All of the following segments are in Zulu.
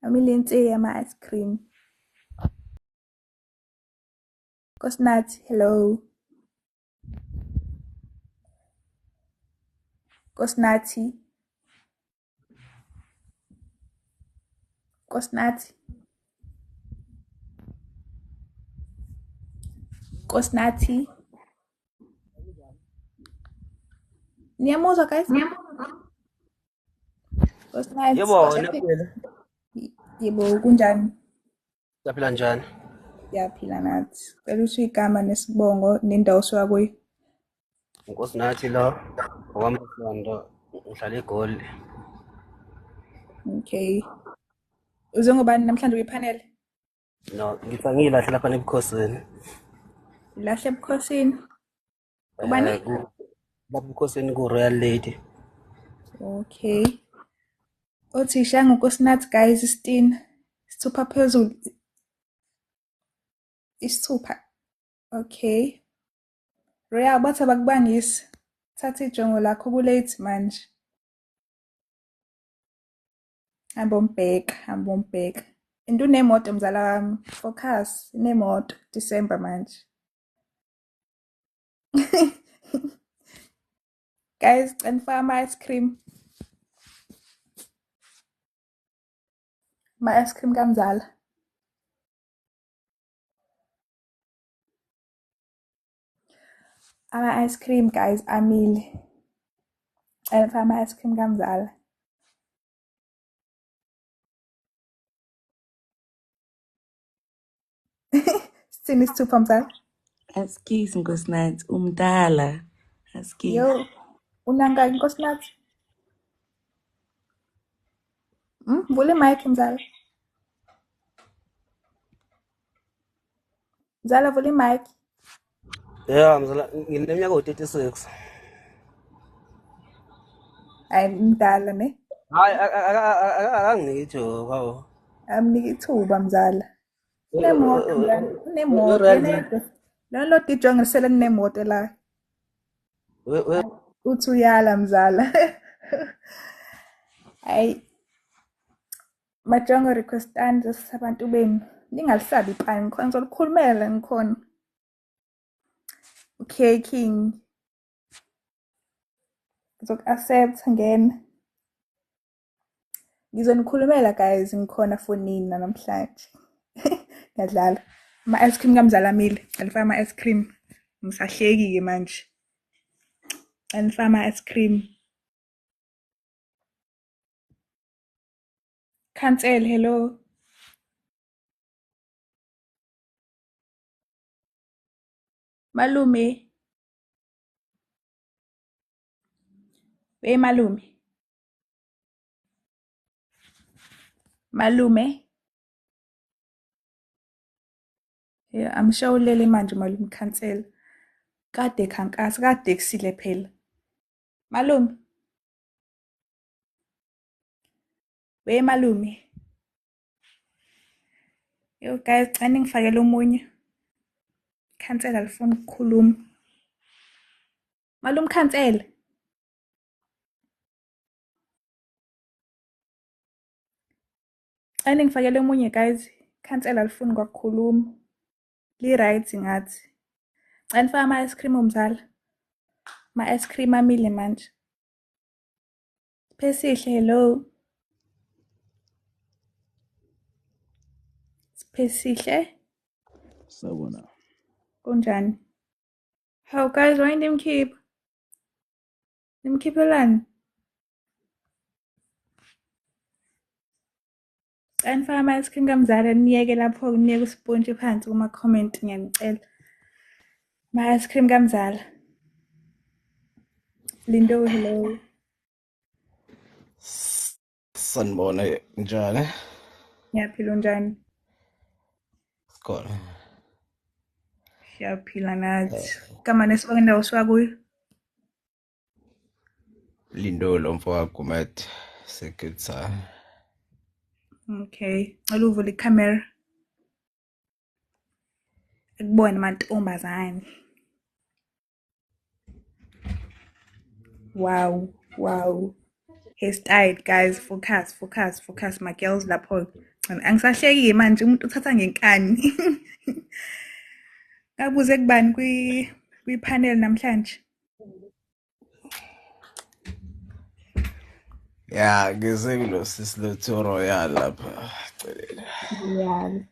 Amilente ama-ice cream. Nkosinathi, hello. Nkosinathi. Nkosinathi. Nkosinathi. Niyamuzwa guys? Nkosinathi. Yebo, wena phela. Yebo, kunjani? Siyaphila njani? Siyaphila nathi. Cela usho igama nesibongo nendawo osuka kuyo. Nkosinathi la, okwamasondo, ngihlala eGoli. Okay. Uze ngobani namhlanje kwipanel? No, ngilahle lapha ebukhosini. Ulahle ebukhosini. Kubani? Lapha ebukhosini ku-Royal Lady. Okay. Othisha ngunkosinathi guys isitini. Isithupha phezulu. Isithupha. Okay. Royal bathi abakubangisi. Thatha ijongo lakho kulate manje. Hamba umbheka. Into unemoto mzala wami. Focus, inemoto. December manje. Guys, ngifaka ama-ice cream. Ma-ice cream kamzala. Ama-ice cream guys amile. Ngifaka ama-ice cream kamzala. Sithini isithupha mzala? Askies nkosinathi umdala. Askies. Yo, unangaki nkosinathi? Vula i-mic mzala. Mzala vula i-mic. Yeah, mzala, ngineminyaka u-36. Hayi mdala ne? Hayi, akanginiki ijoke, hawo. Amnika ithuba mzala. Unemoto mzala. Unemoto. We-Royal Yena lo dijonge sele ninemoto la. Uthi uyala mzala. Hayi. Majongo requestani abantu benu. Ningalisabi ipani ngikhona ngizolikhulumela ngikhona. Okay King. Ngizoku-accept ngena. Ngizonikhulumela guys ngikhona fonini namhlanje. Ngiyadlala. Ama-ice cream kamzala amile. Ngifaka ama-ice cream. Ngisahleki-ke manje. Ngifaka ama-ice cream. Cancel, hello. Malume. Hey malume. Malume. Yeah, I'm sure ulele manje malume cancel. Kade khankasa, kade kusile phela. Malume. Hey malume. Yo guys, xa ningifakele omunye. Cancel alifuni ukukhuluma. Malume cancel. Xa ningifakele omunye guys, cancel alifuni kwakukhuluma. Li-right ngathi. Xa nifaka ama-ice cream umzala. Ma-ice cream amile manje. Siphesihle, hello. Siphesihle. Sawubona. Kunjani? How guys, why nimkhipha? Nimkhiphelani? Xa nifaka ama-ice cream kamzala niyeke lapho niyeke uspontshi phansi kuma-comment ngiyanicela. Ma-ice cream kamzala. Lindo, hello. Sanibona njani? Ngiyaphila unjani? Sikhona. Siyaphila nathi. Igama nesibongo indawo osuka kuyo? Lindolo mfowakaGumet Secretary. Okay. Cela uvule i-camera. Ekubone mantombazane. Wow. hairstyle guys, focus my girls lapho. Angisahleki manje umuntu uthatha ngenkani. Ngabuze kubani kwi-panel namhlanje. Yeah, ngizekulo sisletho royal lapha. Celele. Yeah.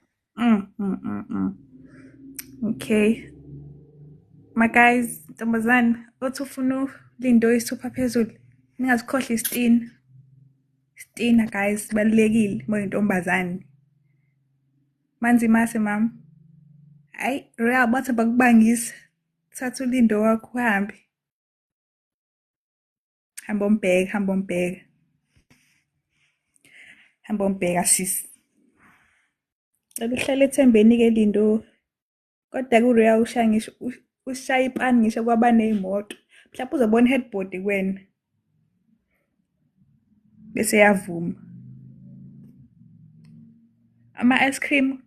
Okay. My guys, ntombazane, othi ufuna lindo isithupha phezulu. Ningazikhohle isitini. Istina guys, sibalulekile moyintombazane. Manzi mase mama. Hayi, Royal bathi bakubangisa. Thatha ulindo wakho uhambe. Hamba umbheka sis. Uhlale ethembeni ke lindo. Kodwa ku Royal ushaya ngisho ushaya ipani ngisho kwaba nezimoto. Mhlawumbe uzobona headboard kwena. Bese yavuma. Ama ice cream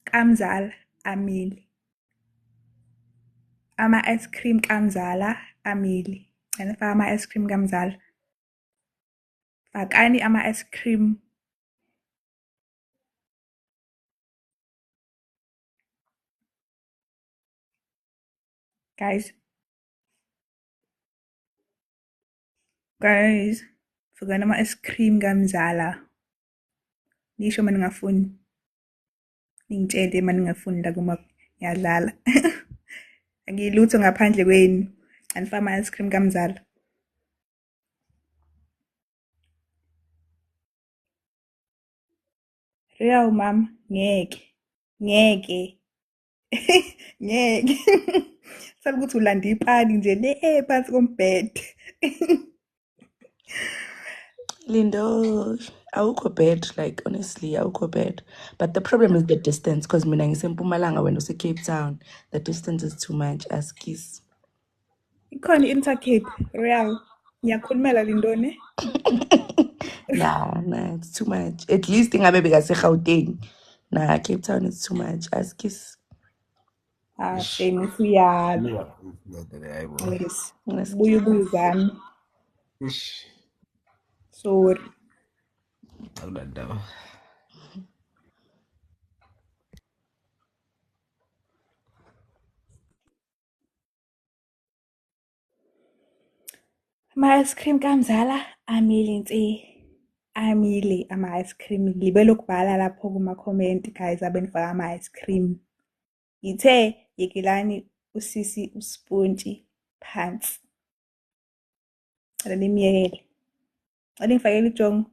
kaMzala amile. Ama ice cream kaMzala amile. Anifaka ama ice cream kaMzala. Fakani ama ice cream. Guys, fakani ama ice cream kaMzala. Nisho manje ngafuni. Ningitshele manje ngafuni la kuma yadlala. Angilutho ngaphandle kwenu. Anifaka ama ice cream kaMzala. Real mama, ngeke. Ngeke. Sabe ukuthi ulanda ipani nje le phansi kombhede. Lindo, awukho bad, like honestly, awukho bad. But the problem is the distance, because mina ngisempumalanga when use Cape Town. The distance is too much. Askis. Ikhona Intercape, Real. Ngiyakhulumela lindone. Nah, it's too much. At least ingabe bekaseGauteng. Nah, Cape Town is too much. Askis. Ah, shame usuyala. Yes. Buya ubuzami. Sorry. Awunandaba. Ama ice cream kaMzala amile nsi. Amile ama ice cream. Libele ukubhala lapho kuma comment guys abenifaka ama ice cream. Ithe yekilani usisi uspontshi phansi. Alanimiyekele. Aningifakele ijongo.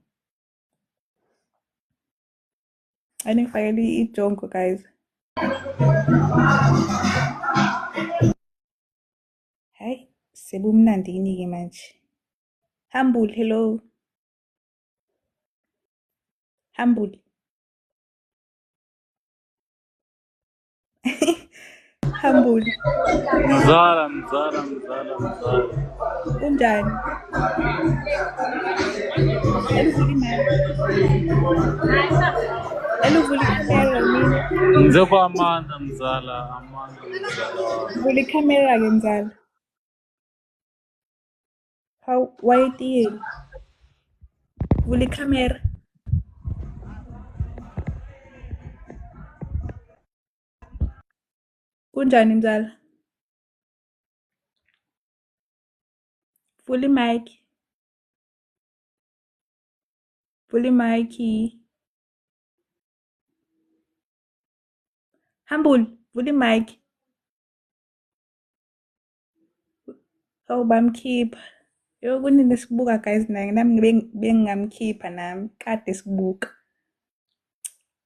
Aningifakele ijongo guys. Hey, sebumnandini ke manje. Humble, hello. Humble. Humble. Mzala. Unjani? Eluvula ikamera yini? Ngizoba Amanda Mzala. Vula ikamera ke Mzala. How why it? Vula ikamera. Kunjani Mzala? Vula mic. Vula mic. Humble, vula mic. Oh, bamkhipha. Yo kunini sibuka guys nami bengingamkhipha nami kade sibuka.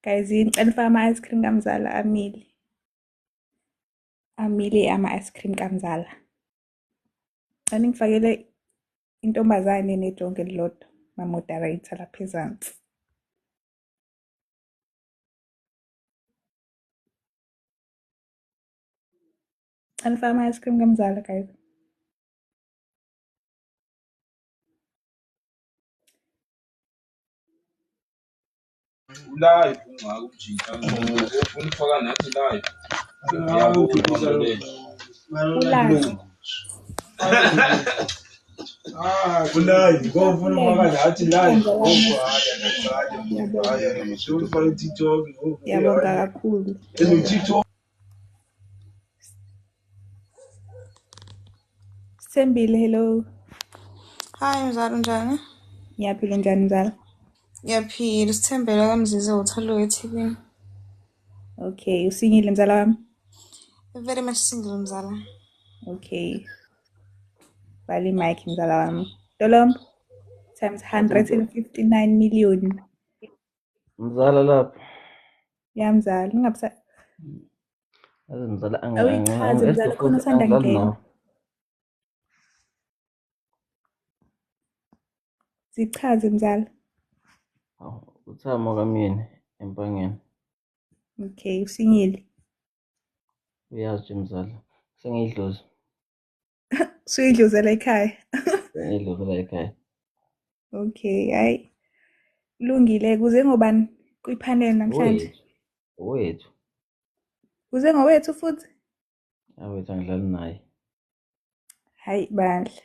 Guys, ngicela ama ice cream kaMzala amile. Amile ama ice cream kaMzala. Aningifakele intombazane nejonge lodwa ma moderator lapha ezantsi. Anifaka ama ice cream kaMzala guys. Live ungakujika ufaka nathi live Ulala. Kunayi ngofuna Kulena umakathi live ngikwenza lami ngoku message. hayi akancane ngoku Ngiyabonga. hayi ngisholo ufake TikTok ngoku Ngiyabonga hayi kakhulu. TikTok Sithembile, hello. Hayi mzala unjani? Ngiyaphila njani mzala? Ngiyaphila, Sithembele kaMzize uthalo eThekwini. Okay, usingile mzala wami? Very much single mzala. Okay. Bali mic mzala wami. Dolombo times 159 million. Mzala lapha. Ya mzala, ngingabisa Yazi mzala awuyichaze mzala khona usanda angidlali ngena. nawe. Zichaze mzala. Uthamo kamini empangeni. Okay, usingile. Uyazi nje mzala. Sengiyidlozi. Suyidluzela ekhaya. Sengiyidlozela ekhaya. Okay, hayi. Kulungile kuze ngobani kwipanel namhlanje? Owethu. Kuze ngowethu futhi? Awethu angidlali naye. Hayi bandla.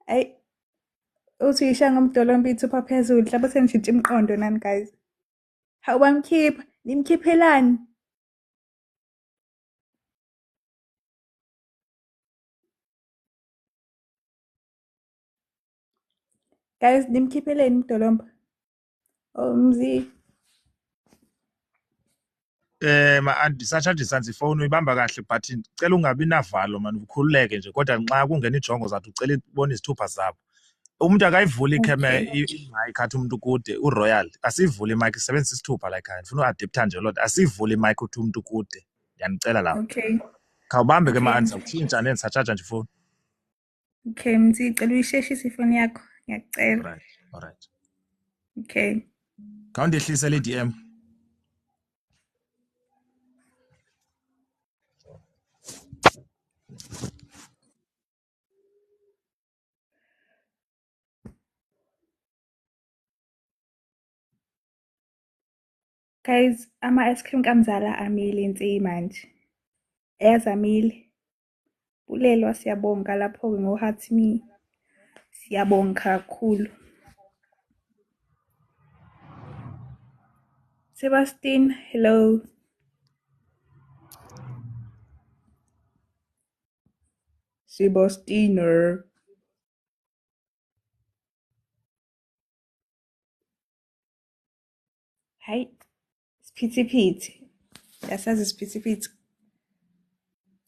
Hayi. Uthi uyishanga umdolomba ithupha phezulu, mhlawumbe senishintsha imiqondo nani guys. Hawu bamkhipha, nimkhiphelani? Guys, nimkhipheleni umdolomba. Oh mzi. Satsha sansi ifoni uyibamba kahle but cela ungabi navalo man ukhululeke nje kodwa nxa kungena ijongo zathi ucela ibona izithupha zabo. Umuntu akayivuli ikheme imic athi umuntu kude uRoyal asivule imic isebenzisa isithupha la ekhaya ngifuna uadapter nje lot asivule imic uthi umuntu kude ngiyanicela lapho. Okay. Khawubambe ke manje ukushintsha neni satsha nje ifoni. Okay mzi cela uyisheshise ifoni yakho ngiyacela. Alright. Okay. Khawundehlise le DM. Guys, ama-ice cream kamzala amile insi manje. Ezamile. Bulelwa siyabonga lapho-ke ngo-heart me. Siyabonga kakhulu. Sebastian, hello. Sebastianer. Hayi. Siphithiphithi. Yasazi siphithiphithi.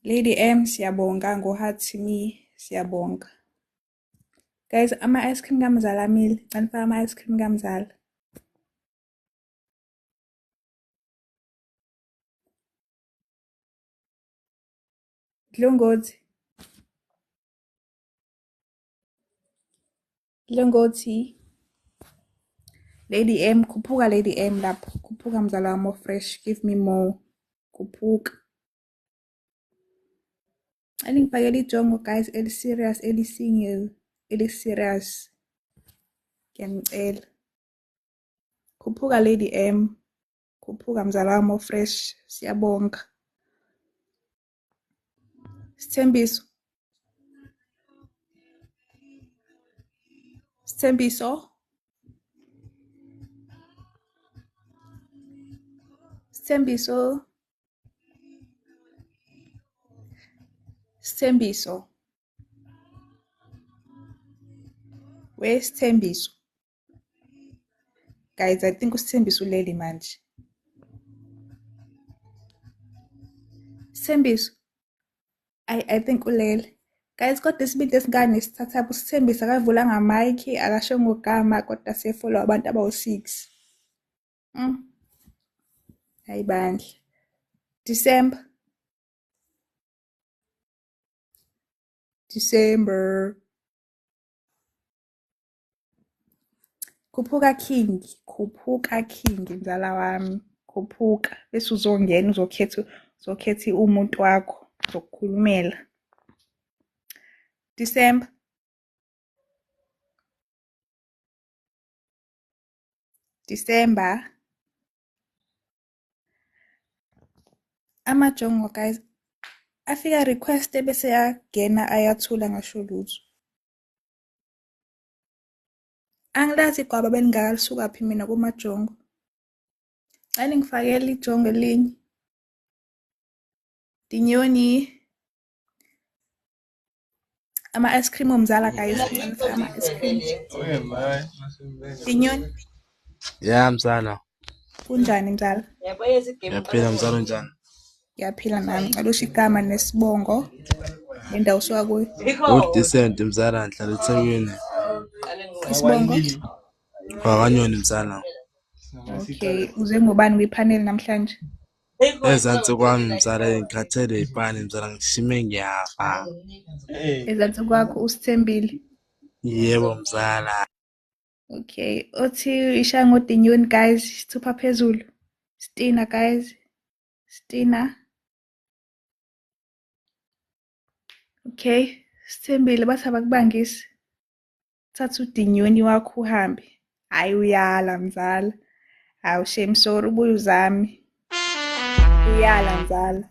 Lady M, siyabonga ngo-heart me. Siyabonga. Guys, ama-ice cream kamzala amile. Canifaka ama-ice cream kamzala. Dlongothi. Dlongothi. Lady M, khuphuka Lady M lapho. Khuphuka mzala wami fresh. Give me more. Khuphuka. Aningifakela ijongo guys eli-serious eli-single eli-serious. Ngiyanicela. Khuphuka Lady M. Khuphuka mzala wami fresh. Siyabonga. Sithembiso. Sithembiso. Sithembiso. Sithembiso. Where's Sithembiso? Guys, I think uSithembiso ulele manje. Sithembiso. I think ulele. Guys, kodwa isibindi esingane sithatha uSithembiso akavulanga mic, akasho ngogama kodwa sefollow abantu abawu6. Hayi bandla. December. Khuphuka King, khuphuka King mzala wami, khuphuka. Bese uzongena uzokhetha umuntu wakho zokukhulumela. December. December. Amajongo guys afika request bese yagena ayathula ngasho lutho. Angilazi igwaba belingalisuka phi mina kumajongo. Xa ningifakele ijongo elinye. Dinyoni. Ama-ice cream omzala guys. Anifake ama-ice cream. Dinyoni. Yeah, mzala. Kunjani mzala? Ngiyaphila mzala unjani? Ngiyaphila nami. Ngicela usho igama nesibongo. Nendawo osuka kuyo. U-Decent mzala ngihlala eThekwini. Isibongo. Kwakanyoni mzala. Okay. Uze ngobani kwipanel namhlanje? Ezansi kwami mzala ngikhathele ipani mzala ngishime ngiyafa. Ezansi kwakho usithembile. Yebo mzala. Okay. Othi ishaya ngodinyoni guys. Isithupha phezulu. Stina guys. Stina. Okay. Sithembile bathi abakubangisi. Thatha udinyoni wakho uhambe. Hayi uyala mzala. Hawu shame sorry ubuye uzami. Uyala mzala.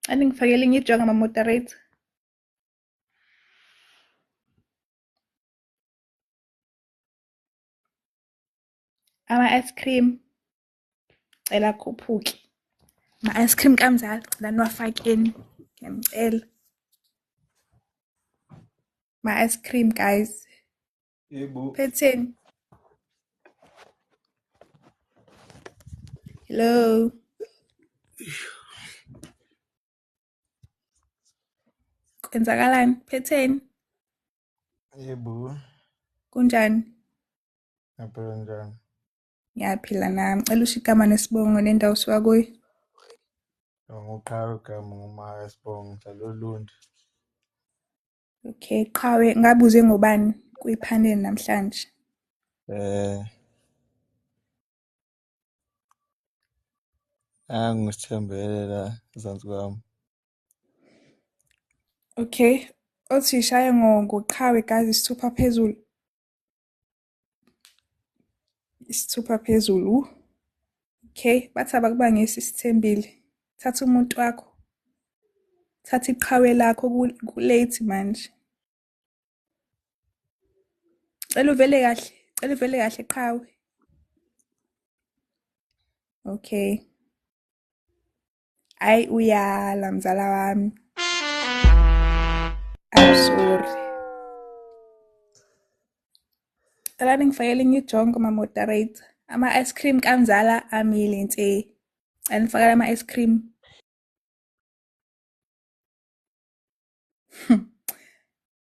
Aningifakele ngijonga ama-moderator. Ama-ice cream. Cela khuphuke. Ma-ice cream kamzala. Cela niwafakeni. Ngiyamcela. Ma-ice cream guys. Yebo. Phetheni. Hello. Kwenzakalani? Phetheni. Yebo. Kunjani? Ngaphela njani? Ngiyaphila nami. Cela usho igama nesibongo nendawo osuka kuyo. Ngoqhawe igama ngoma Sibongo ngihlala eLundi. Okay, qhawe ngabuze ngobani kwipanel namhlanje. Angisithembele la ezansi kwami. Okay. Othi ishaya ngoqhawe guys isithupha phezulu. Isithupha phezulu. Okay, bathi abakubangisi isithembile. Thatha umuntu wakho. Thatha iqhawe lakho kulate manje. Cela uvele kahle. Cela uvele kahle qhawe. Okay. Ay uyala mzala wami. I'm sorry. Cela ningifakele ngijonge ama-moderator. Ama-ice cream kamzala amile nse. Anifakele ama-ice cream.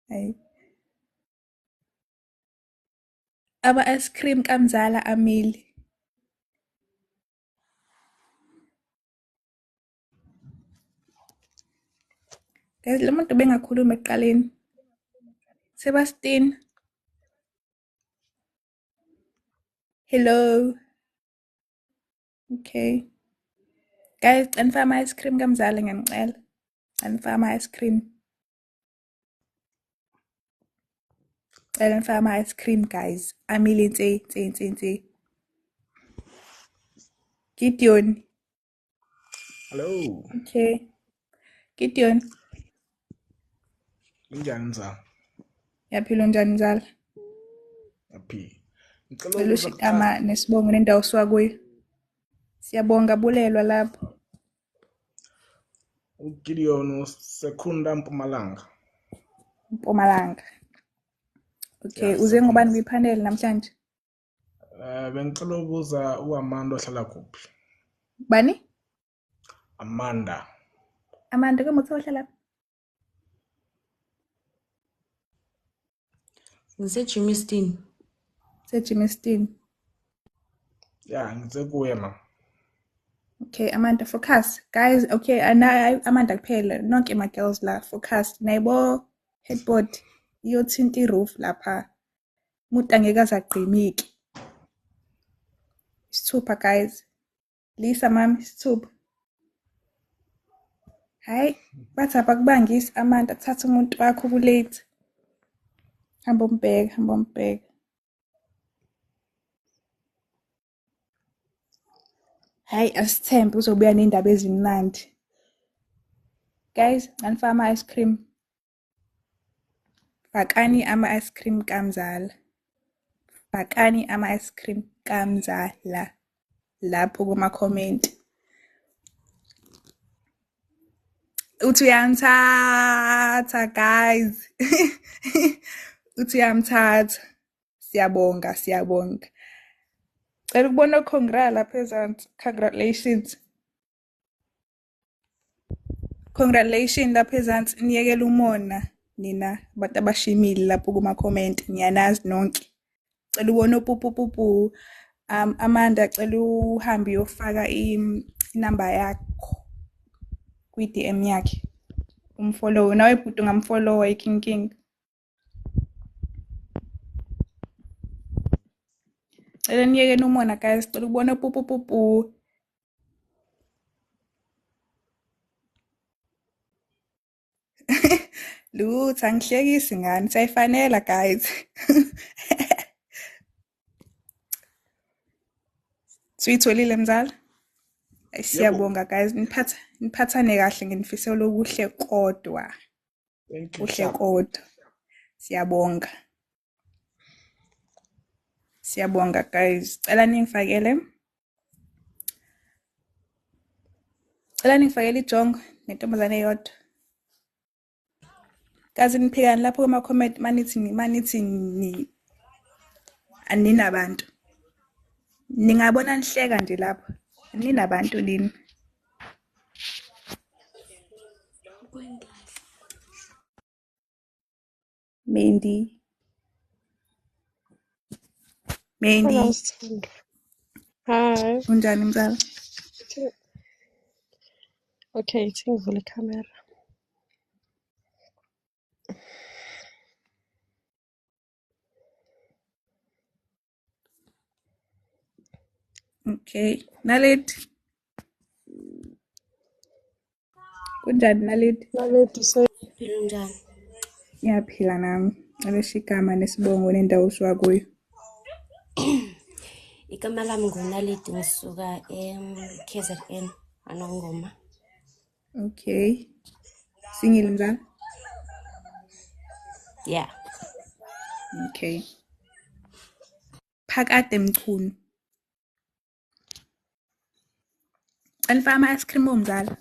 Hayi. Ama-ice cream kamzala amile. Guys, lo muntu bengakhuluma ekuqaleni. Sebastian. Hello. Okay. Guys, anifaka ama-ice cream kamzala ngiyanicela. Anifaka ama-ice cream. Anifaka ama-ice cream guys. Amile nse. Gideon. Hello. Okay. Gideon. Kunjani mzala? Yaphila njani mzala? Happy. Ngicela Cela usho ukuza igama nesibongo nendawo osuka kuyo. Siyabonga bulelwa lapho. uGideon Sekunda Mpumalanga. Mpumalanga. Okay, Yeah, uze ngobani Sekunda. kwipanel namhlanje? Bengicela ukubuza uAmanda ohlala kuphi? Bani? Amanda. Amanda kemuthi ohlala lapha? NgiseJimmiston. SeJimmiston. Yeah, ngize kuye ma. Okay, Amanda, focus. Guys, okay, Amanda kuphela. Nonke ama-girls la, focus. Nayibo headboard. Iyothinta i-roof lapha. Umuntu angeke aze agqimike. Isithupha guys. Lisa mami, isithupha. Hayi, bathi abakubangisi Amanda, thatha umuntu wakho kulate. Hamba umbheka. Hayi, asithembe uzobuya nendaba ezimnandi. Guys, anifaka ama-ice cream. Fakani ama-ice cream kaMzala. Fakani ama-ice cream kaMzala lapho kuma-comment. Uthi uyamthatha guys. Uthi uyamthatha. Siyabonga. Cela ukubona congrats lapha ezansi. Congratulations. Congratulations lapha ezansi. Niyekela umona nina abantu abashimile lapho kuma-comment. Ngiyanazi nonke. Cela ubone upupupupu. Amanda cela uhambe uyofaka inamba yakho kwi-DM yakhe. Umfollow. Nawe bhuti ungamfollowa iKing. Cela niyekeni umona guys. Cela ukubona upupupupu. Lutho angihlekisi ngani. Siyayifanela guys. Suyitholile Mzala? Siyabonga guys. Niphathane kahle nginifisela okuhle kodwa. Thank you, Kuhle sharp. kodwa. Siyabonga. Siyabonga guys. Cela ningifakele ijongo nentombazane eyodwa. Kazi niphikani lapho kuma-comment manithi aninabantu. Ningabona nihleka nje lapho. Ninabantu nini? Mendi. Hello, Sithando. Hi. Unjani Mzala? Okay, ngivule ikhamera. Okay. Naledi. Kunjani Naledi? Naledi Phila njani? Ngiyaphila nami. Alesho igama nesibongo nendawo osuka kuyo. Igama lami nguNaledi ngisuka KZN Anongoma. Okay. Singile Mzala? Yeah. Okay. Phakade Mchunu. Anifaka ama-ice cream Mzala?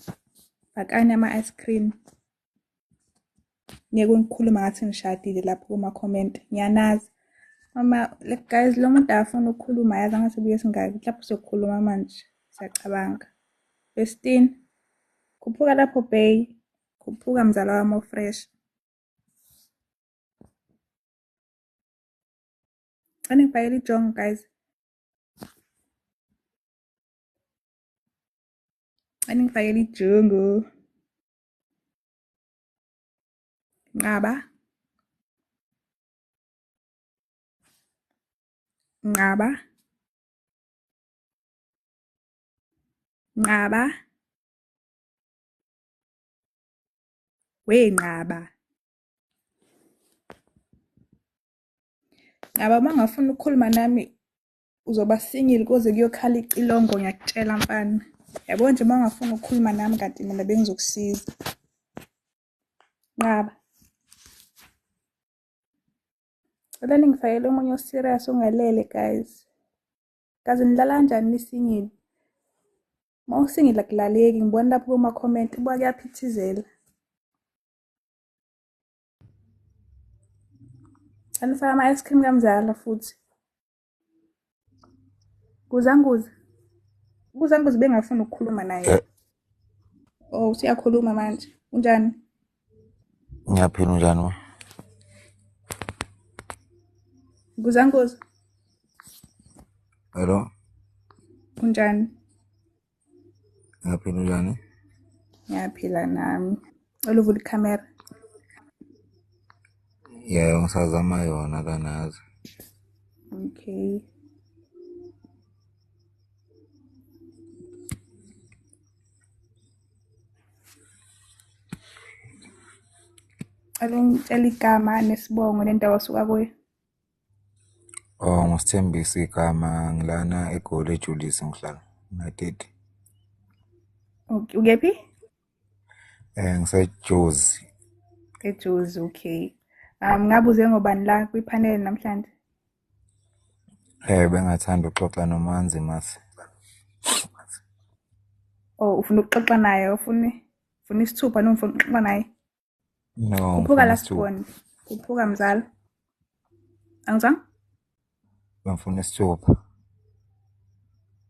Fakani ama-ice cream. Ngikhuluma ngathi ngishadile lapho kuma-comment. Ngiyanazi. Mama, guys, lo muntu afuna ukukhuluma yazi angase buye singaki. Lapho sokukhuluma manje. Siyacabanga. Bestine. Khuphuka lapho Bay. Khuphuka Mzala wami ofresh. Anifakele ijongo guys. Anifakele ijongo. Nqaba. Wenqaba. Nqaba mangafuna ukukhuluma nami uzoba singile kuze kuyokhala icilongo ngiyakutshela mfana. Yabo nje mangafuna ukukhuluma nami kanti mina bengizokusiza. Nqaba. Cela ningifakele omunye oserious ongalele guys. Kaze nidlala kanjani nisingile? Mawusingile akulaleki ngibona lapho kuma-comment kuba kuyaphithizela. Anifaka ama-ice cream kaMzala futhi. Guzanguza bengafuna ukukhuluma naye. Oh, usiyakhuluma manje. Unjani? Ngiyaphila unjani ma? Guzanguza. Hello. Unjani? Ngiyaphila unjani? Ngiyaphila nami. Oluvula ikhamera. Yeah, ngisazama yona kanazi. Okay. Alungitshela igama nesibongo nendawo osuka kuyo. Oh, ngisithembisa igama ngilana eGoli eJulius ngihlala United. Okay, ukephi? NgiseJozi. eJozi, okay. Ngabuze ngobani la kwi-panel namhlanje? Bengathanda ukuxoxa noManzi Masi. Oh, ufuna ukuxoxa naye, ufuna isithupha noma ufuna ukuxoxa naye? No, Kuphuka ngifuna la isithupha. Sibone. Kuphuka mzala. Angizwanga? Ngifuna isithupha.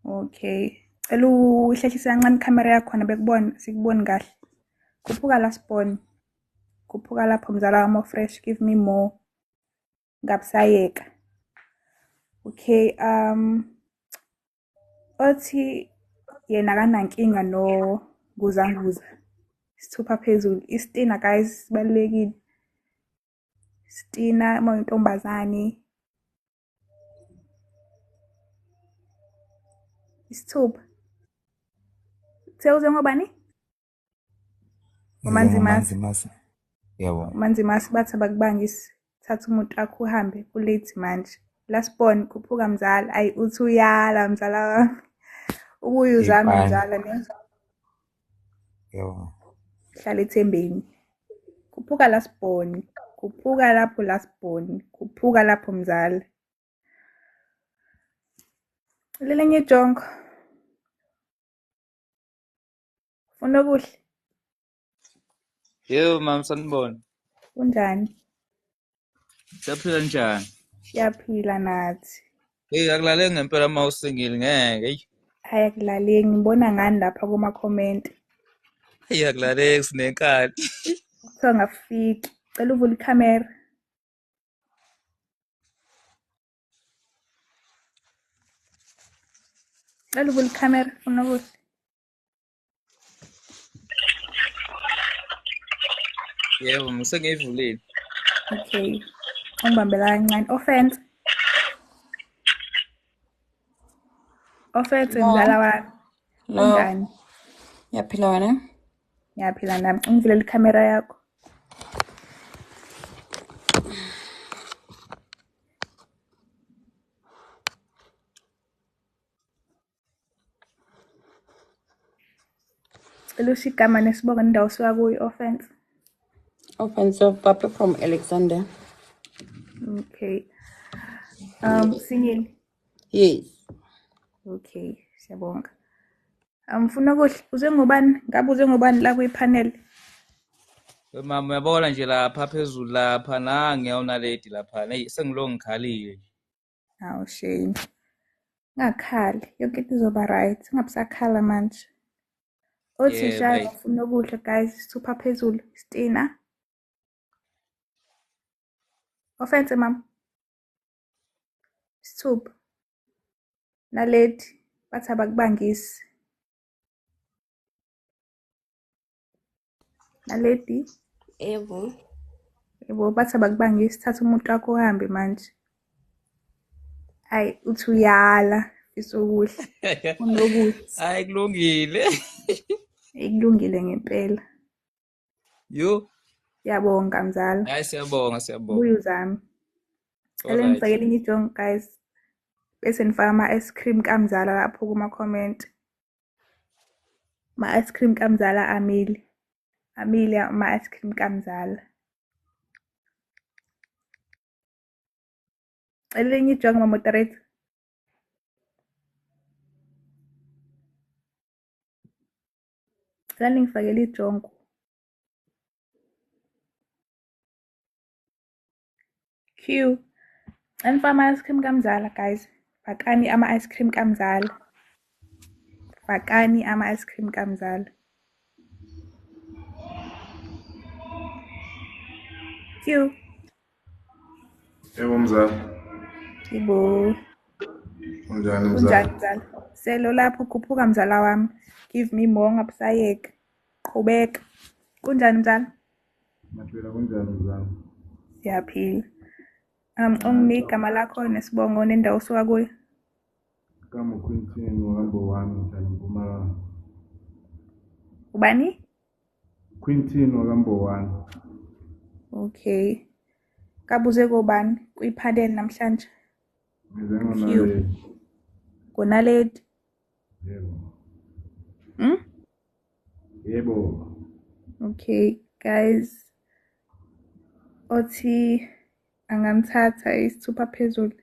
Okay. Cela uhlehlise kancane ikhamera yakho khona sikubone kahle. Kuphuka la Sibone. Kuphuka lapho mzala wami fresh, give me more. Ngabusayeka. Okay, othi yena kanankinga no nguzanguza. Isithupha phezulu. Istina guys sibalekile. Istina moyintombazane. Isithupha. Sewuze ngobani? Umanzi Masi. Masi. Yebo. Umanzi Masi bathi abakubangisi. Thatha umuntu akho uhambe kulate manje. La Sibone kuphuka mzala. Ayi uthi uyala mzala wami. Ukuyuzama Ipani. mzala ne. Yebo. Hlala ethembeni. Kuphuka la Sibone. Kuphuka lapho la Sibone. Kuphuka lapho mzala. Lelenye jongo. Ufuna okuhle? Yebo mama sanibona. Kunjani? Siyaphila njani? Siyaphila nathi. Hey akulale ngempela uma usingile ngeke. Hey. Haya kulaleni ngibona ngani lapha kuma comment. Hey akulale sinenkani. Kuthiwa ngafiki. Cela uvule ikhamera. Cela uvule ikhamera ufuna ukuthi. Yebo ngisengivulile. Okay. Ungibambela kancane. Offense. Offense mzala wami. Kunjani? Yaphila wena? Ngiyaphila nami. Ungivulela ikhamera yakho. Cela usho igama nesibongo nendawo osuka kuyo offense. Offensive Papa from Alexander. Okay. Singile. Yes. Okay, siyabonga. Mfuna kuhle uze ngobani? Ngabe uze ngobani la kwi-panel? Mama uyabona nje lapha phezulu lapha ngiyawuna lady lapha. Hey sengilo ngikhalile. Hawu shame. Ngakhali, yonke into izoba right. Ungabusakhala manje. Othi Yebo, shaya hey. ufuna ukudla guys, isithupha phezulu, Stina. Offense mama. Isithupha. Naledi bathi abakubangisi. Naledi. Yebo. Yebo bathi abakubangisi, thatha umuntu wakho uhambe manje. Ayi uthi uyala isokudla. Unokuthi Hayi kulungile. ikulungile ngempela. Yo. Siyabonga mzala. Hayi siyabonga. Buye uzame. Cela Alright. ngifakele enye ijongo guys. Bese nifaka ama-ice cream kamzala lapho kuma comment. Ma-ice cream kamzala Amile. Amile ama-ice cream kamzala. Cela enye ijongo ma-moderator. Cela ningifakele ijongo. Q. Anifaka ama-ice cream kamzala guys. Fakani ama-ice cream kamzala. Fakani ama-ice cream kamzala. Q. Yebo mzala. Ibo. Unjani Kunjani mzala? mzala? Selo lapho khuphuka mzala wami. Give me more ngabusayeka. Qhubeka. Kunjani mzala? Maphela kunjani mzala? Siyaphila. Ungini igama lakho nesibongo nendawo osuka kuyo. Kama Quintin uhambo wami ngihlala eMpumalanga. Ubani? Quintin uhambo wami. Okay. Kabuze kobani kwi-panel namhlanje? Ngize ngonaledi. Ngonaledi. Yebo. Yebo. Yebo. Okay, guys. othi angamthatha isithupha phezulu.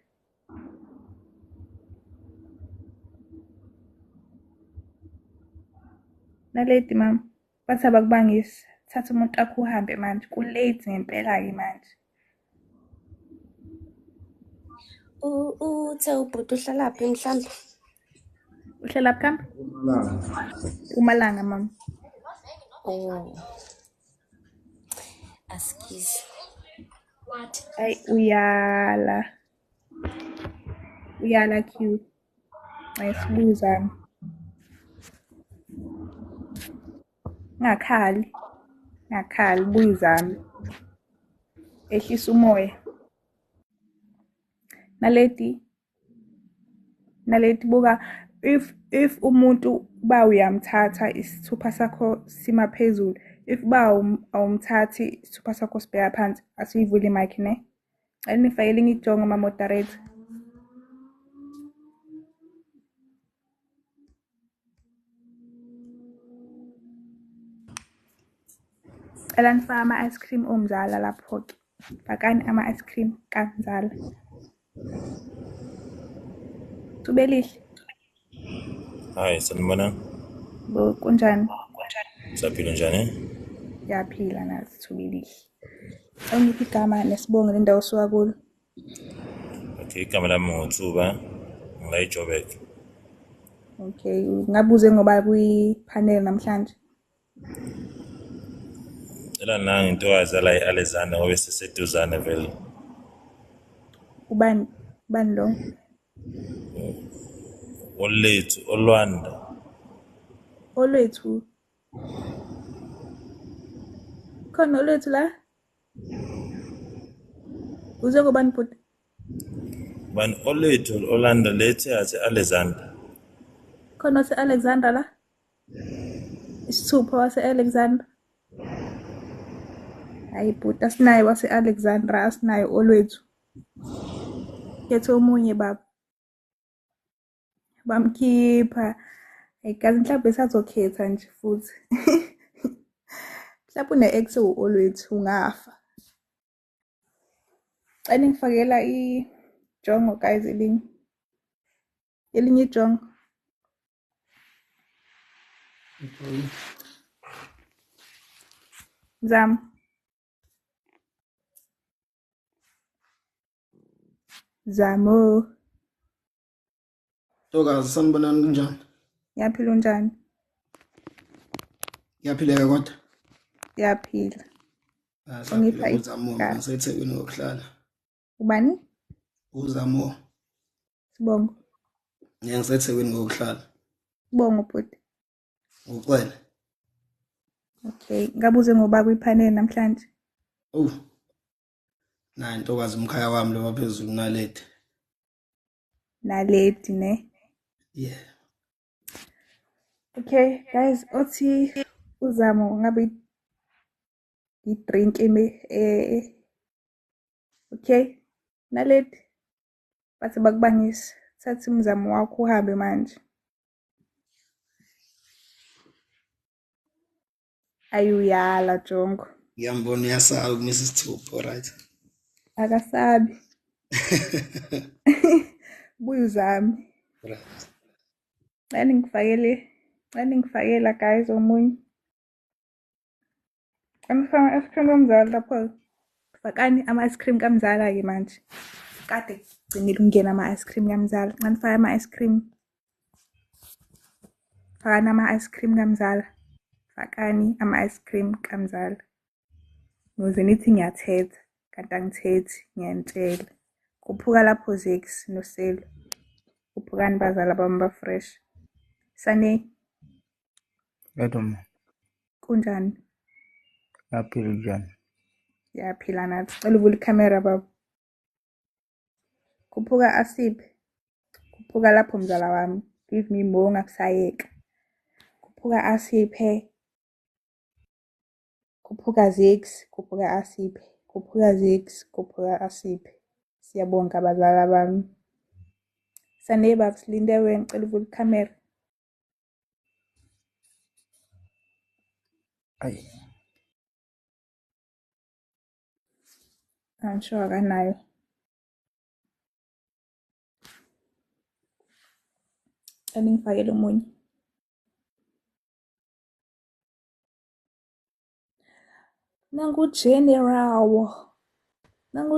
Naledi mama, bathi abakubangisi, thatha umuntu akho uhambe manje. Kulate ngempela-ke manje. Uthe ubhuti uhlalaphi mhlawumbe? Uhlala kambe? Umalanga mama. Oh. Askies. Ay uyala. Uyala Q. Ayisibuza. Ngakhali. Buyizami. Ehlisa umoya. Naleti buka if umuntu ba uyamthatha isithupha sakho sima phezulu, if ba awumthathi isithupha sakho sibheka phansi, asiyivuli mic ne. Anifayele ngijonga ama moderator. Elanifaka ama ice cream omzala lapho ke. Fakani ama ice cream kamzala. Tubelihle. Hayi, sanibona. Kunjani? Saphila njani? Yaphila nathi tubelihle. Ongiphi igama nesibongo lendawo osuka kulo? Okay, igama lami nguthuba. Ngila eJoburg. Okay, ngabuze ngoba kuyi-panel namhlanje. Ela nanga intokazi la eAlexander ngobe siseduzane vele. Ubani lo? Olethu Olwanda. Olwethu. Khona olwethu la? Uze ngobani bhuti? Bani olethu Olwanda lethe athi Alexander. Khona wase-Alexander la? Isithupha wase-Alexander. Hayi bhuti, asinayo wase-Alexander, asinayo olwethu. Kethe omunye baba. Bamkhipha. Ayikazi mhlawumbe esazokhetha nje futhi. Mhlawumbe une-ex olwethu ungafa. Ngifakela ijongo guys elinye ijongo. Zamo. Ntokazi sanibonani kunjani? Yaphila unjani? Yaphileka kodwa? Yaphila. Ungipha uzamo ngaseThekwini ngokuhlala. Ubani? Uzamo. Sibongo. NgiseThekwini ngokuhlala. Sibongo bhuti. Uxele. Okay, ngabuze ngoba kwipanel namhlanje. Nayi ntokazi umkhaya wami lo waphezulu naledi. Naledi ne? Yeah. Okay, guys, othi uzamo ngabe i-drink okay, naledi bathi bakubangisa, thatha umzamo wakho uhambe manje. Ayuyala Jongo. Ngiyambona uyasaba kumisa isithupha, alright. Akasabi. Buyuzami. Right. Ngifakela guys omunye. Angifaka ice cream kamzala lapho. Fakani ama ice cream kamzala ke manje. Kade gcinile ungena ama ice cream kamzala. Ngifaka ama ice cream. Fakani ama ice cream kamzala. Fakani ama ice cream kamzala. Ngoze nithi ngiyathetha kanti angithethi ngiyantshela. Kuphuka lapho Zix noSelo. Kuphukani bazala bami ba fresh. Sane. Yedoma. Kunjani? Yaphila njani? Yaphila nathi. Cela uvule ikhamera baba. Kuphuka asiphi? Kuphuka lapho mzala wami. Give me more ngakusayeka. Kuphuka asiphe. Kuphuka Zix, kuphuka asiphe. Kuphuka Zix, kuphuka asiphe. Siyabonga abazala bami. Sane baba silinde wena ngicela uvule ikhamera. Ayi. Sure akanayo. Aningifakele omunye. Nangu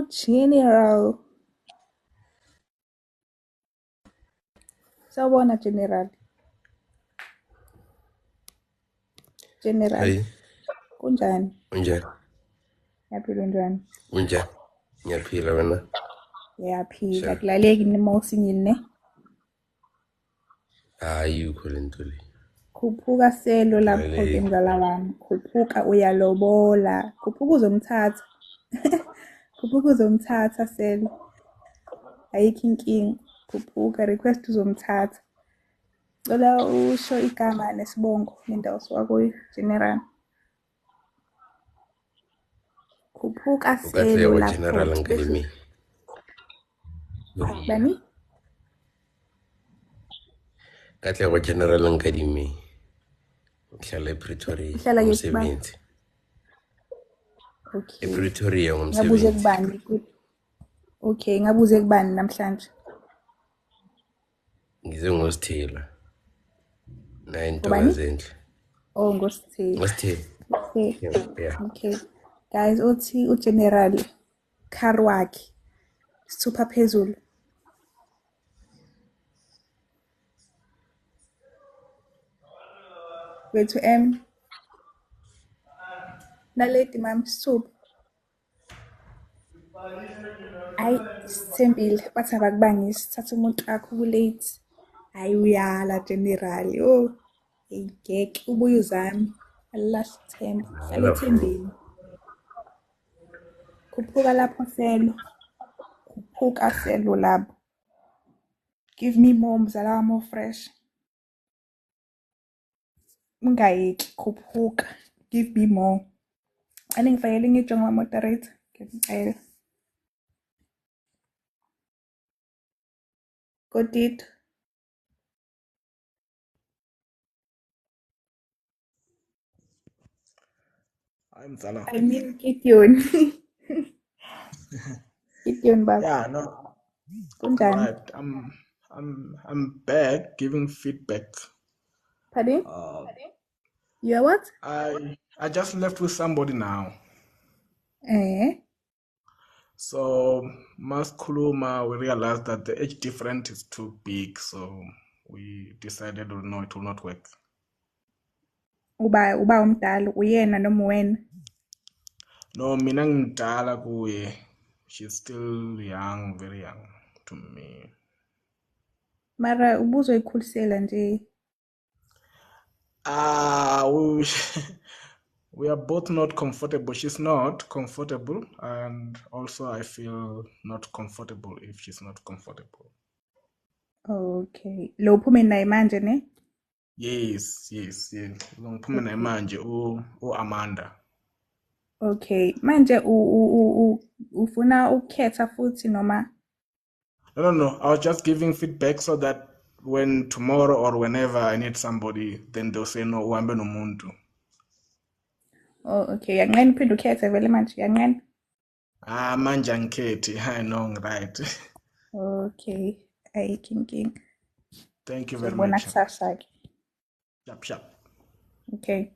general. Sawubona general. Hey, Kunjani? unjani? Yaphila njani? Unjani? Ngiyaphila wena. Yaphila Sure. kulaleki nimawusingile ne? Hayi ukho lento le. Khuphuka selo lapho ke Kulaleki. mzala wami. Khuphuka uyalobola. Khuphuka uzomthatha. Khuphuka uzomthatha selo. Ayikho inkinga. Khuphuka request uzomthatha. Cela usho igama nesibongo nendawo osuka kuyo general. Khuphuka Ukahle selo wa lapho. General Academy. Bani? Kahle wa General Academy. Ngihlala ePretoria Ihlala kephi ba? ngomsebenzi. Okay. ePretoria Ngabuze ngomsebenzi. kubani? Okay, ngabuze kubani namhlanje? Ngize ngosithela. Na Ubani? intokazi enhle. Oh, ngosithela. Ngosithela. Okay. Yeah. Okay. Guys, uthi uGeneral car wakhe isithupha phezulu. Wethu naledi mami isithupha. Hayi sithembile bathi abakubangisi thatha umuntu wakho kulate. Hayi uyala general. Oh, ngeke ubuye uzame. Alahle ithemba. Hlala Wonderful. ethembeni. Khuphuka lapho selo. Khuphuka selo lapho. Give me more mzala wami fresh. Ungayeki khuphuka. Give me more. Aningifakele ngijonga moderator. Ngiyacela. Kodid. I'm Zala. I mean Gideon. Gideon baba. Yeah, no. Kunjani? Right. I'm back giving feedback. Pardon? Uh, You are what? I just left with somebody now. Eh? So Maskuluma, we realized that the age difference is too big, so we decided, no, it will not work. Uba umdala uyena noma wena? No, mina ngidala kuye. She's still young, very young to me. Mara ubuzoyikhulisela nje. We are both not comfortable. She's not comfortable, and also I feel not comfortable if she's not comfortable. Okay. Lo uphume naye manje ne? Yes. Ngiphume naye manje Amanda. Okay. Manje ufuna ukukhetha futhi noma? No. I was just giving feedback so that when tomorrow or whenever I need somebody, then they'll say no, uhambe nomuntu. Oh, okay. Yanqena uphinde ukhethe vele manje yanqena. Manje angikhethi. I know, right. Okay. Ayikho inkinga. Thank you very Sibona much. kusasa ke. Sharp. Okay.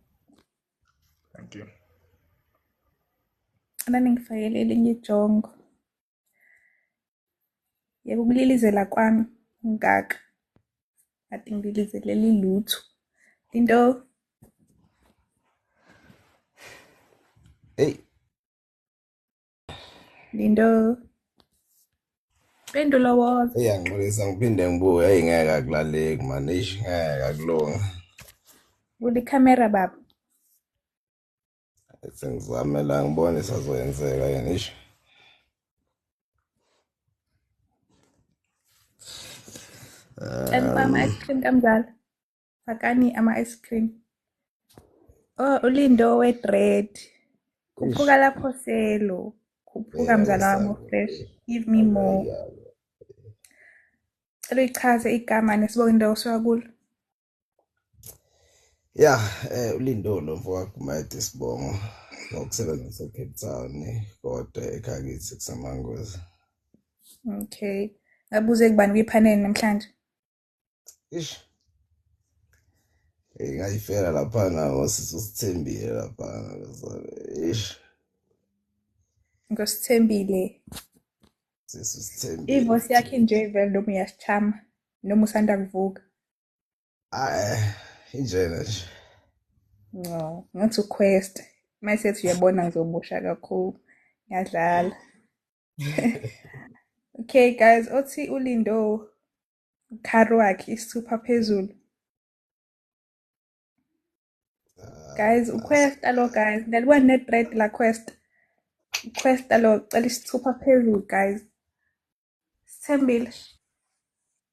Thank you. Ananingifakele elinye ijongo. Yebo ukulilizela kwami ngaka. Ati ngilizelele lutho. Into Hey, Lindo. Pendula was. ngixolisa ngiphinde ngibuye ayingeke akulaleki man, ngeke akulunga. Uli camera baba. Sengizamela ngibone sazoyenzeka yena isho. And ama ice cream kamzala. Fakani ama ice cream. Oh, ulindo with red. Khuphuka lapho selo. Khuphuka mzala wami fresh. Give me more. Cela uyichaze igama nesibongo indawo osuka kulo. Yeah, uLindo lo mfowakho Mathi Sibongo. ngokusebenza eCape Town kodwa ekhaya kithi kusemangozi. Okay. Ngabuze kubani kwipanel namhlanje? Ish. Ngayifela laphana ngosithembile laphana ish. Ngosithembile. Sisithembile. Ivoice yakhe nje vele noma uyasichama noma usanda kuvuka. Injena nje. No, ngathi uquest. Mayisethi uyabona ngizobusha kakhulu. Ngiyadlala. Okay guys, othi uLindo ukharo wakhe isithupha phezulu. Guys, uquest alo guys. Ngiyalibona ne-thread la quest. Quest alo cela isithupha phezulu guys. Sithembile.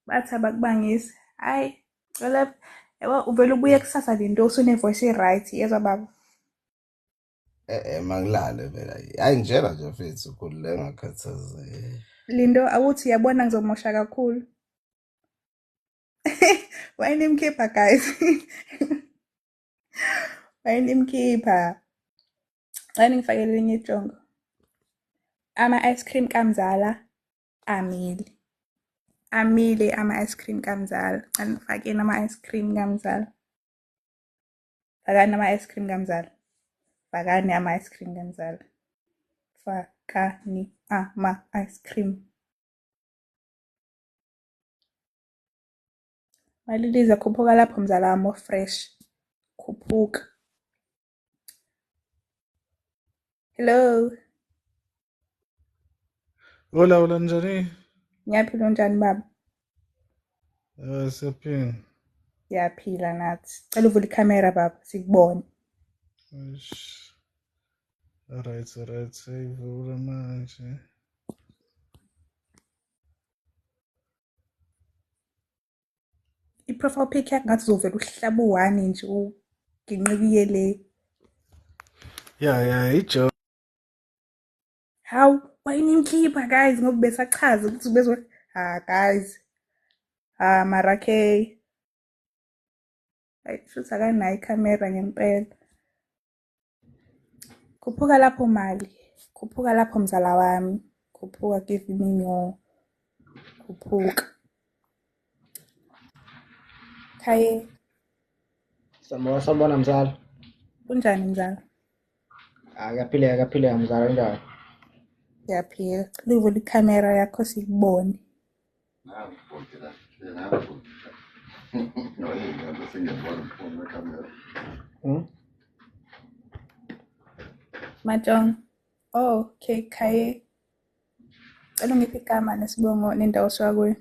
Bathi abakubangisi. Hayi, cela yabo uvela ubuye kusasa Lindo usune voice right yezwa baba. Mangilale phela. Hayi ngitshela nje mfethu ukhulule ngakhathaze. Lindo awuthi yabona ngizomosha kakhulu. Wayinimkhipha guys. Wayinimkhipha. Ngani ngifakele elinye ijongo. Ama-ice cream kamzala amile. Amile ama-ice cream kamzala. Anifakeni ama-ice cream kamzala. Fakani ama-ice cream kamzala. Fakani ama-ice cream kamzala. Fakani ama-ice cream. Maliliza khuphuka lapho mzala wami fresh. Khuphuka. Hello. Hola njani? Ngiyaphila unjani baba? Siyaphila. Siyaphila nathi. Cela uvule ikhamera baba sikubone. Alright, sayivula manje. I-profile pic yakhe ngathi uzovela uhlaba u-1 nje uginqikiye le. Yeah, ijo. Hawu, wayinimkhipha guys ngoba besachaza ukuthi ubezwe guys. Marakhe. Hayi futhi akanayo ikhamera ngempela. Khuphuka lapho mali. Khuphuka lapho mzala wami. Khuphuka give me more. Khuphuka. Khaye. Sambona mzala. Kunjani mzala? Akaphila mzala njani? Siyaphila. Cela uvule ikhamera yakho sikubone. Matong. Oh, okay, Khaye. Cela ungiphe igama nesibongo nendawo osuka kuyo.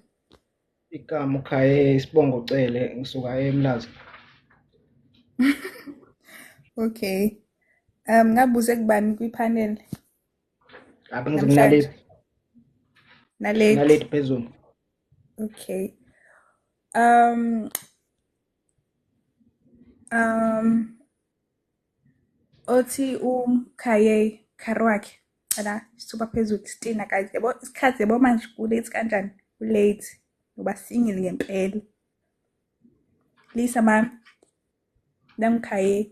Igama Khaye isibongo Cele ngisuka eMlazi. Okay. Ngabuze kubani kwipanel? Ngizokunalethi. Nalethi phezulu. Okay. Othi Khaye kharo wakhe cela isithupa phezulu sitina guys yabo isikhathi yabo manje kulate kanjani kulate ngoba singile ngempela Lisa mami namkhaye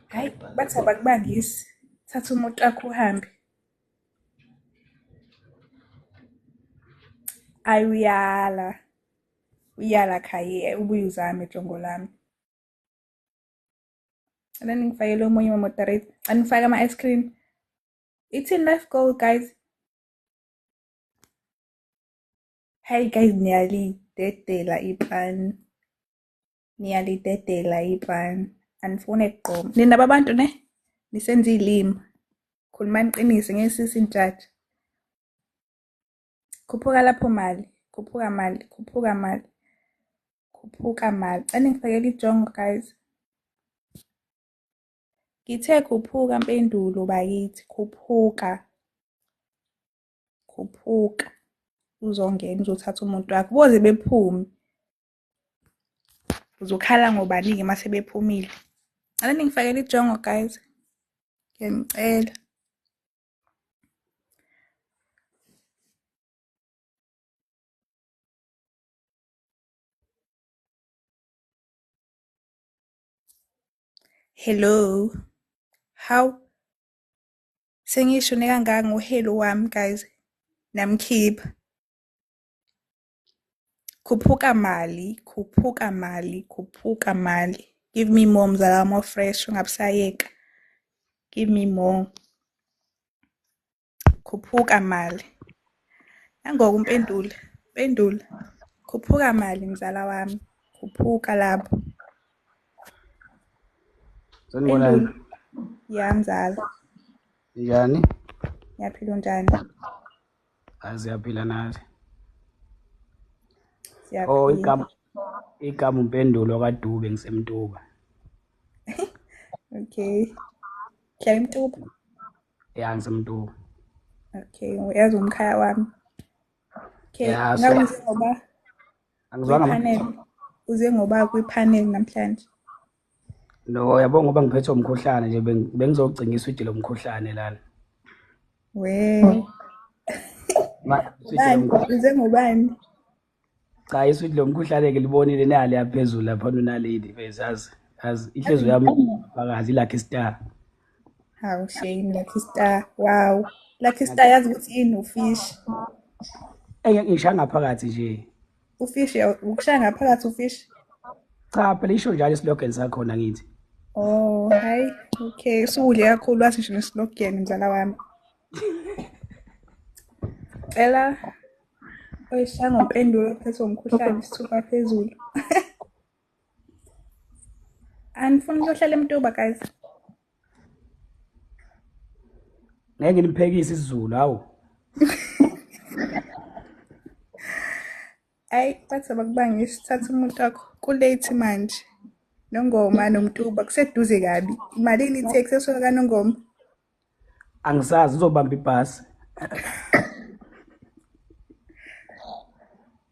hayi bathi abakubangisi thatha umuntu wakho uhambe ayuyala uyala Khaye ubuye uzame jongo lami and ngifakele omunye moderate anifaka ama-ice cream it's in life goal guys hey guys niyalidedela ipan anifune kuqoma nina babantu ne nisenza ilimi khulumani qinise ngesisi intshatsha khuphuka lapho mali aningifakele ijongo guys Ngithe khuphuka mpendulo bakithi khuphuka uzongena uzothatha umuntu wakho boze bephume uzokhala ngobani-ke mase bephumile ake ningifakele ijongo guys ngiyacela hello Hawu, sengisho nekangaka ngohello wami guys. Namkhipha. Khuphuka mali, khuphuka mali, khuphuka mali. Give me more mzala wami ofresh ungabusayeka. Give me more. Khuphuka mali. Nangoku umpendula. Pendula. Khuphuka mali mzala wami. Khuphuka lapho. Sanibonani. Pendula. Ya mzala. Njani? Ngiyaphila unjani? Siyaphila nathi. Siyaphila. Igama umpendulo kaDube ngisemtuba. Okay. Hlala eMtuba? Ya ngisemtuba. Okay, uyazi umkhaya wami. Okay, Ya, ngabe uze ngoba angizwanga kwi-panel. Uze ngoba kwi-panel namhlanje. No, yabo ngoba ngiphethwe umkhuhlane nje bengizogcina iswidi lomkhuhlane lana. We. Bani? Uze ngobani? Cha iswidi lomkhuhlane ke libonile nali yaphezulu lapha nalady bezazi. Ihlezo yami phakathi Lucky Star. Hawu shame Lucky Star. Wow. Lucky Star yazi ukuthi yini ufish. Ngishaya ngaphakathi nje. Ufish ukushaya ngaphakathi ufish. Cha phela isho njalo islogan sakhona ngithi. Oh, hayi. Okay, usudle kakhulu wathi nje neslogan mzala wami. Ela oyishaya ngompendulo phethwe umkhuhlane isithupha phezulu. Anifuni ukuyohlala eMtuba guys. Ngeke niphekise isiZulu hawo. Ayi bathi abakubanga isithatha umuntu wakho kulate manje. Nongoma noMtuba kuseduze kabi. Imalini itaxi esuka kaNongoma? Angisazi uzobamba ibhasi.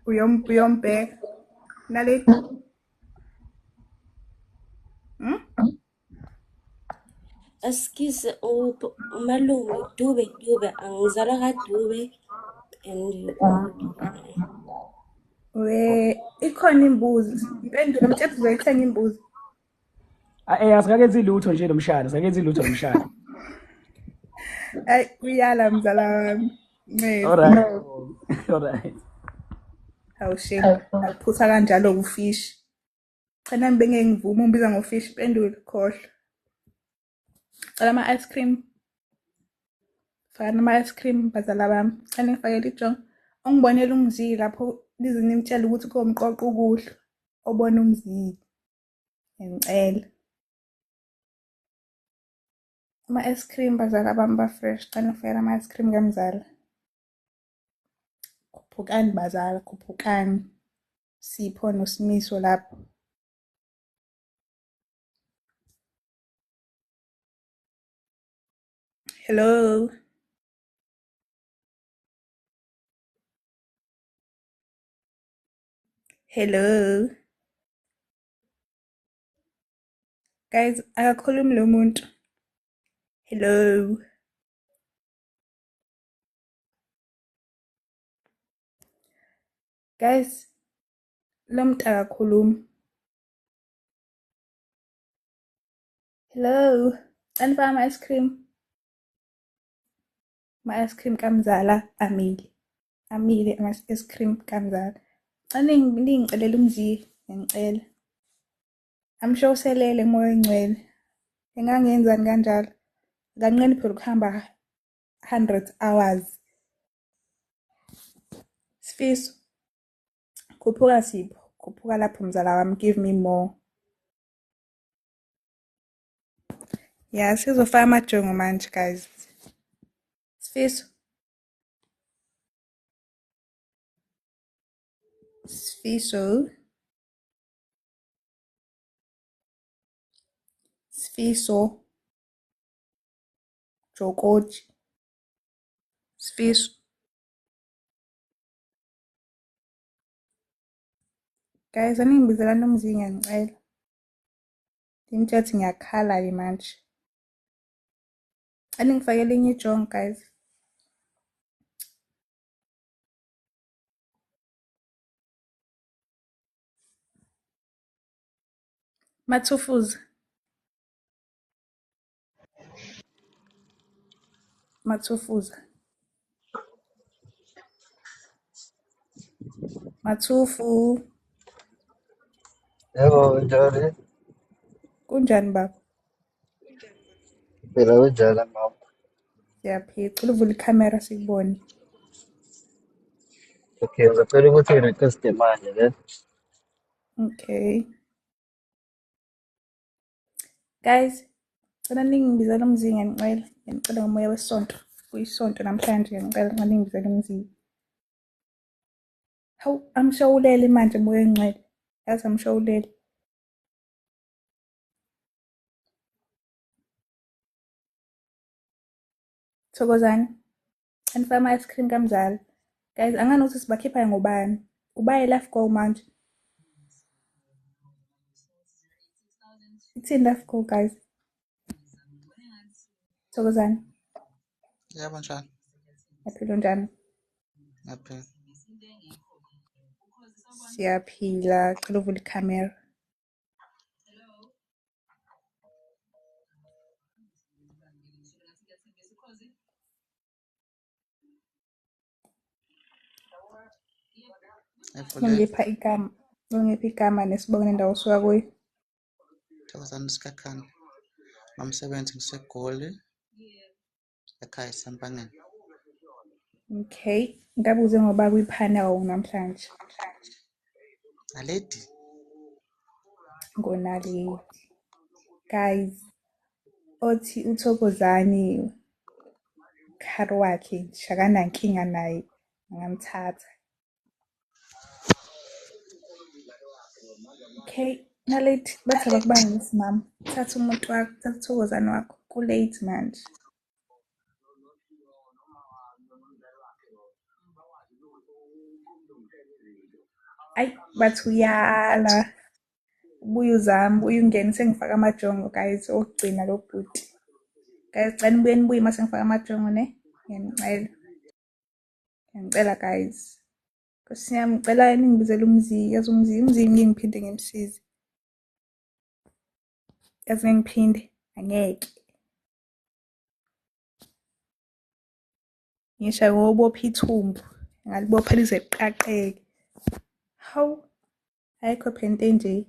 Uyombheka. Nale. Excuse umalume Dube angizalwa kaDube and We ikhona imbuzi. Impendulo mthetho uzoyithenga imbuzi. Asikakenzi lutho nje nomshana, asikakenzi lutho nomshana. Ay uyala mzala wami. Alright. Hawu shame. Akuphutha kanjalo ufish. Cha nami bengeke ngivume umbiza ngofish pendula khohlwa. Cala ama-ice cream. Faka ama-ice cream bazala bami. Cha ngifakele ijongo. Ongibonela umzili lapho lize nimtshela ukuthi komqoqo ukudla. Obona umzili. Ngicela. Ama-ice cream bazala bami ba-fresh. Cha ngifakele ama-ice cream kamzala. Khuphukani bazala, khuphukani. Sipho noSimiso lapho. Hello. Hello. Guys, akakhulumi lo muntu. Hello. Guys, lo muntu akakhulumi. Hello. Anifaka ama-ice cream. Ma-ice cream kamzala amile. Amile ama-ice cream kamzala. Ningicelela umziki, ngicela. I'm sure uselele moya engcwele. Engangenzani kanjalo. Kancane phela ukuhamba 100 hours. Sifiso. Khuphuka Sipho. Khuphuka lapho mzala wami, give me more. Yeah, sizofaka amajongo manje guys. Sifiso. Sifiso. Sifiso. Jokoji. Sifiso. Guys, aningibizela nomziki ngiyacela. Ngimtshela ngiyakhala manje. Aningifakele enye ijongo guys. Mathufuza. Mathufuza. Mathufu. Yebo, njani? Kunjani baba? Phela kunjani mama? Siyaphila. Cela uvule ikhamera sikubone. Okay, ngicela ukuthi i-request manje ne? Okay. Guys, cela ningibizele umzinga ngicela. Ngicela ngomoya wesonto. Kuyisonto namhlanje ngicela nxa ningibizele umzinga. Hawu, amshawulele manje moya ngcwele. Yazi amshawulele. Thokozani. Anifaka ama-ice cream kamzala. Guys, angani ukuthi sibakhipha ngobani. Ubaye life goal manje. Ithini life goal guys? Thokozani. Yebo njani? Yaphila njani? Yaphila. Siyaphila. Cela uvule ikhamera. Ngipha igama. Ngipha igama nesibongo nendawo osuka kuyo. Thokozani Sikakhane. Nomsebenzi ngiseGoli. Ekhaya Sempangeni. Okay. Ngabuze ngoba kuyiphana namhlanje. Aledi. Ngonaledi. Guys, othi uThokozani khari wakhe shakana nkinga naye ngamthatha. Okay, naledi bathi abakubanga isimama. Thatha umuntu wakho, thatha uThokozani wakho. Kulate manje. Ay, bathi uyala. Ubuye uzame, ubuye ungene sengifaka amajongo guys okugcina lo bhuti. Guys, cela nibuye mase ngifaka amajongo ne. Ngiyacela guys. Nkosi yami ngicela ningibizele umzi, yazi umzi ngiphinde ngimsize. Yazi ngiphinde angeke. Ngisha ngobopha ithumbu, ngalibopha lize liqaqeke. Hawu, ayikho phente nje.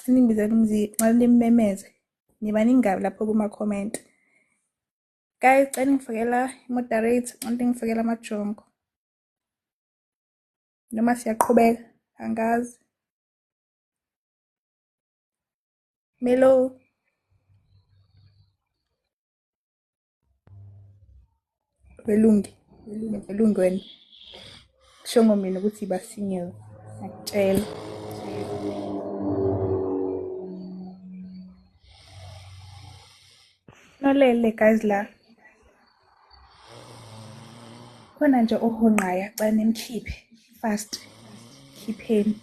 Ningibizele umzi, nxa nimmemeze. Niba ningabi lapho kuma comment. Guys, cela ngifakela moderate, ngifakela amajongo. Noma siyaqhubeka angazi. Melo. Belungi wena. Shongo mina ukuthi basingile. Ngakutshela. Nolele guys la. Khona nje ohonqaya xa nimkhiphe fast. Khipheni.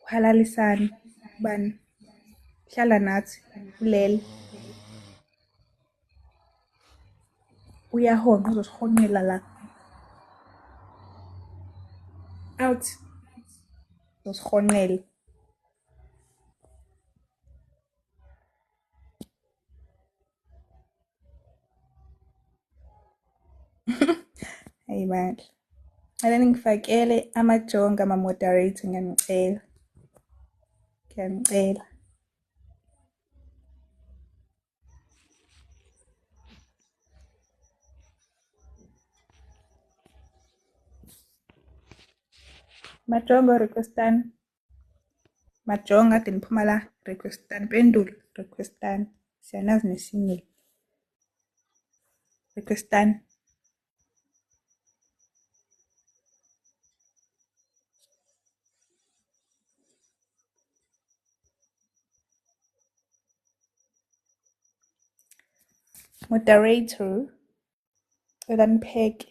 Uhalalisana bani. Hlala nathi ulele. Uyahonqa uzosihonqela la. Out. Uzosihonqela. Hey man. Ake ngifakele amajongo ama-moderate ngiyanicela. Ngiyanicela. Majongo requestan. Majongo ade niphuma la requestan. Pendulo requestan. Siyanazi nesingile. Requestan. Moderator. Cela nipheke.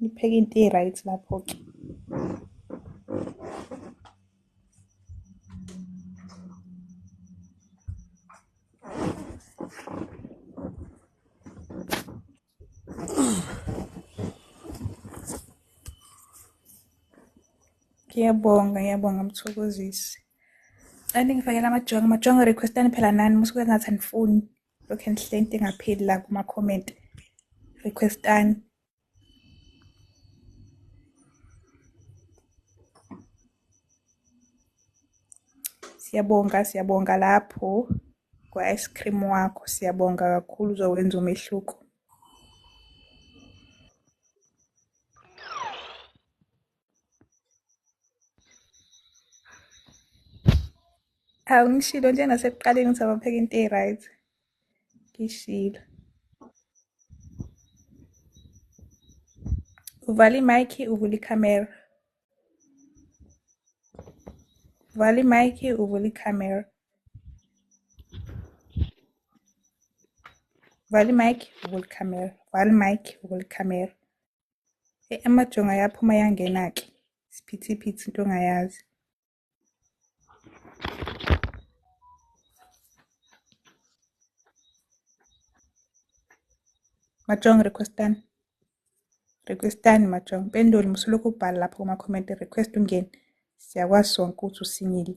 Nipheke into e-right lapho ke. Ngiyabonga mthokozisi. Ngifakela amajongo requestani phela nani musuke ngathi anifuni. lokhu nihle into engapheli la kuma-comment. Requestani. Siyabonga lapho kwa-ice cream wakho. Siyabonga kakhulu, uzowenza umehluko. Hawu ngishilo nje nasekuqaleni ukuthi abapheka into e-right. Ngishilo. Uvala i-mic, uvula i-camera. Vala i-mic, uvula i-camera. Vala i-mic, uvula i-camera. Vala i-mic, uvula i-camera. Amajongo ayaphuma ayangena-ke. Isiphithiphithi into ongayazi. Majongo requestani. Requestani majongo. Penduli musulokhu ubhala lapho kuma-comment request ungene. Siyakwazi sonke ukuthi usinyile.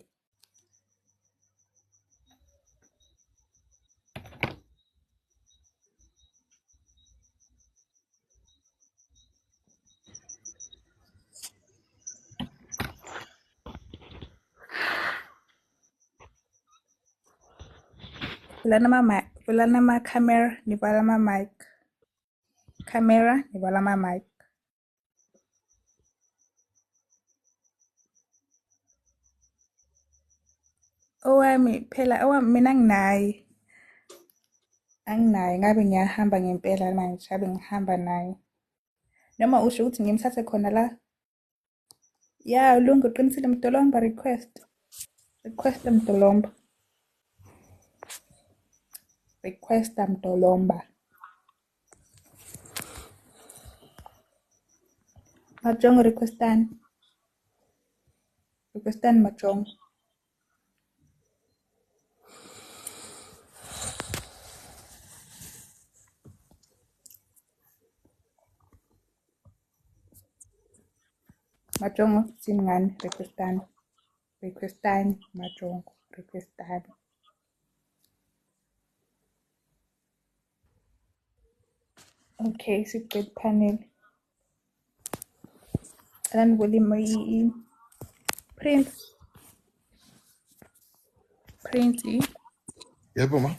Vulani ama-camera, nivala ama-mic. Camera, nivala ama-mic. Owami mina anginaye. Ngabe ngiyahamba ngempela manje, ngabe ngihamba naye. Noma usho ukuthi ngimthathe khona la. Ya, ulungu uqinisile Mdolomba request. Request Mdolomba. Request Mdolomba. Majongo requestani. Requestani majongo. Majongo siningani requestani. Requestani majongo requestani. Okay, siqede panel. Alani volume Prince. Yebo ma.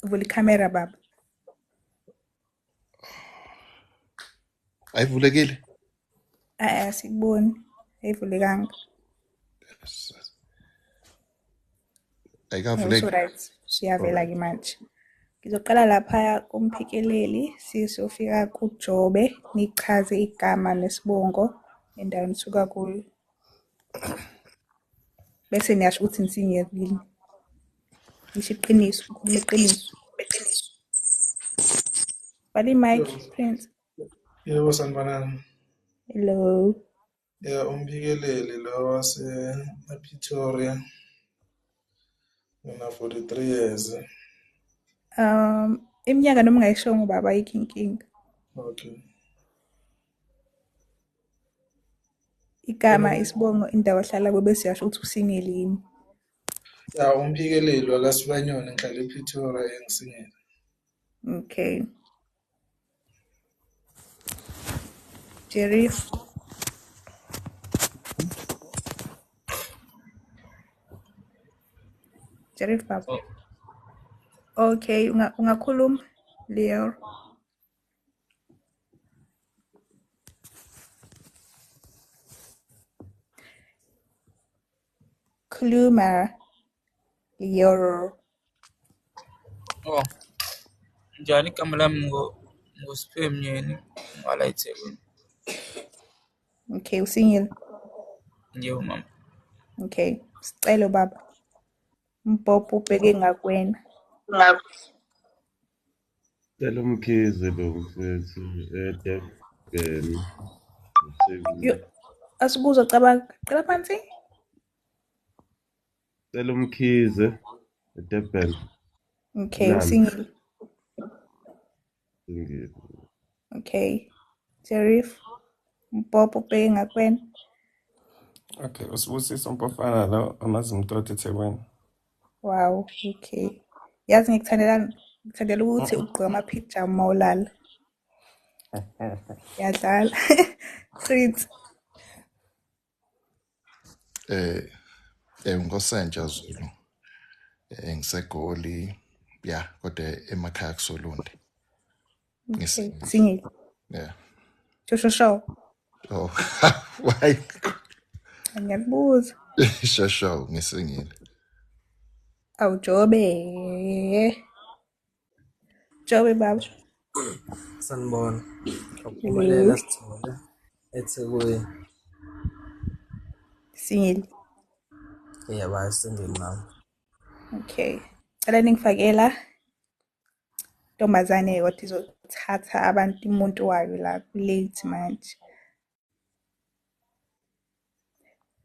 Uvula i-camera baba. Ayivulekile. Sikuboni. Ayivulekanga. Ayikavuleki. Right. Siyavela-ke manje. Ngizoqala lapha kumphikeleli siyofika kuJobe nichaze igama nesibongo endaweni nisuka kuyo. Bese niyasho ukuthi nisinye. Ngisho iqiniso, ukhuluma iqiniso. Vala i-mic, Prince. Yebo sanibonani. Hello. Umphikeleli lo wase-Pretoria. Mina 43 years. Iminyaka noma ungayishongo baba ayikho inkinga. Okay. Igama, isibongo, indawo ohlala kuyo bese yasho ukuthi usingile yini. Ya umphikeleli wakaSibanyoni ngihlala ePretoria engisingile. Okay. Jerif. Jerif baba. Okay, ungakhuluma Leo. Khuluma Leo. Oh. Njani igama lami ngoSiphe Mnyeni ngala eThekwini. Okay, usingile. Yebo mama. Okay, sicelo baba. Mpopho ubheke ngakwena. Cela umkhize lo mfethu eDurban. Asibuzo cela phansi. Cela umkhize eDurban. Okay, usingile. Singile. Okay. Jerif. Mpopho ubheke ngakwena. Okay, usibusiso Mpofana lo amazimtoti eThekwini. Wow, okay. Yazi ngikuthandelani Ngithandela ukuthi ugqoka ama-picture uma ulala. Yadlala. Prince. Ngosentsha Zulu. Ngisegoli. Yeah, kodwa emakhaya kuSolunde. Okay, singile. Yeah. Shosho. Oh, why? Ngiyakubuza. Shosho ngisingile. Awujobe. Jobe baba. Sanibona. Ngiyaphumelela Sithole. eThekwini. Singile. Yebo, singile mama. Okay. Cela ningifakela ntombazane kodwa izothatha abantu umuntu wayo la late manje.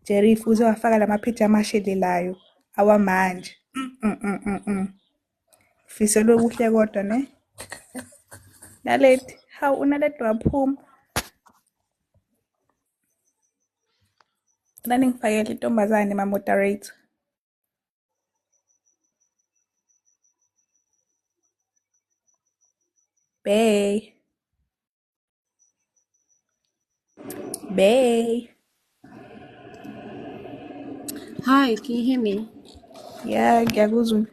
Jerry futhi wafaka lama-picture amashelelayo awamanje. Fiselo kuhle kodwa ne. Naleti, hawu unaleti waphuma. Cela ningifakele intombazane ma-moderator. Bay. Hi, can you hear me? Yeah, ngiyakuzwa.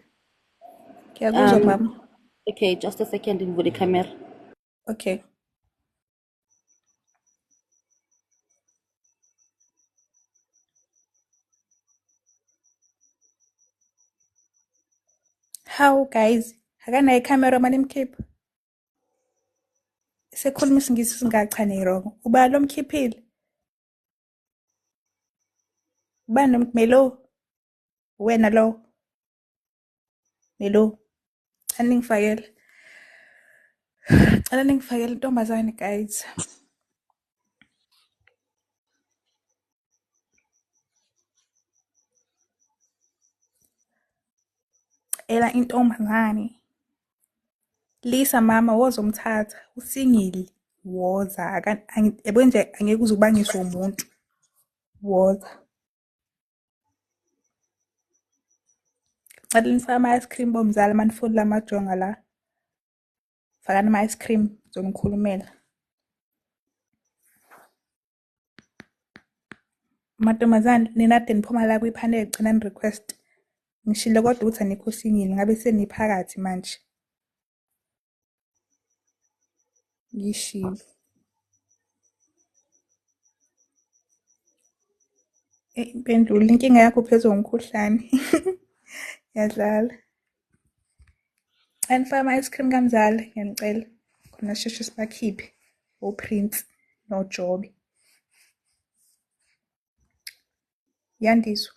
Ngiyakuzwa mama. Okay, just a second ngivule camera. Okay. How guys? Akanayo icamera manje imkhipha. Sekhuluma isingisi singachane wrong. Uba lo mkhiphile. Ubani Melo? Wena lo. Melo. Aningifakele. Cela ningifakele intombazane guys. Ela intombazane. Lisa mama wozomthatha usingile woza yabo nje angeke uzubangiswa umuntu woza. Cela nifake ama-ice cream bomzala manifuni lamajonga la. Fakani ama-ice cream zonikhulumela. Mantombazane ninade niphuma la kwipanel gcina ni request. Ngishilo kodwa ukuthi anikho singile ngabe seniphakathi manje. Ngishilo. Impendulo inkinga yakho phezulu ngomkhuhlane. Yadlala. Anifaka ama-ice cream kamzala ngiyanicela. Khona sheshe sibakhiphe. OPrince noJobe. Yandiswa.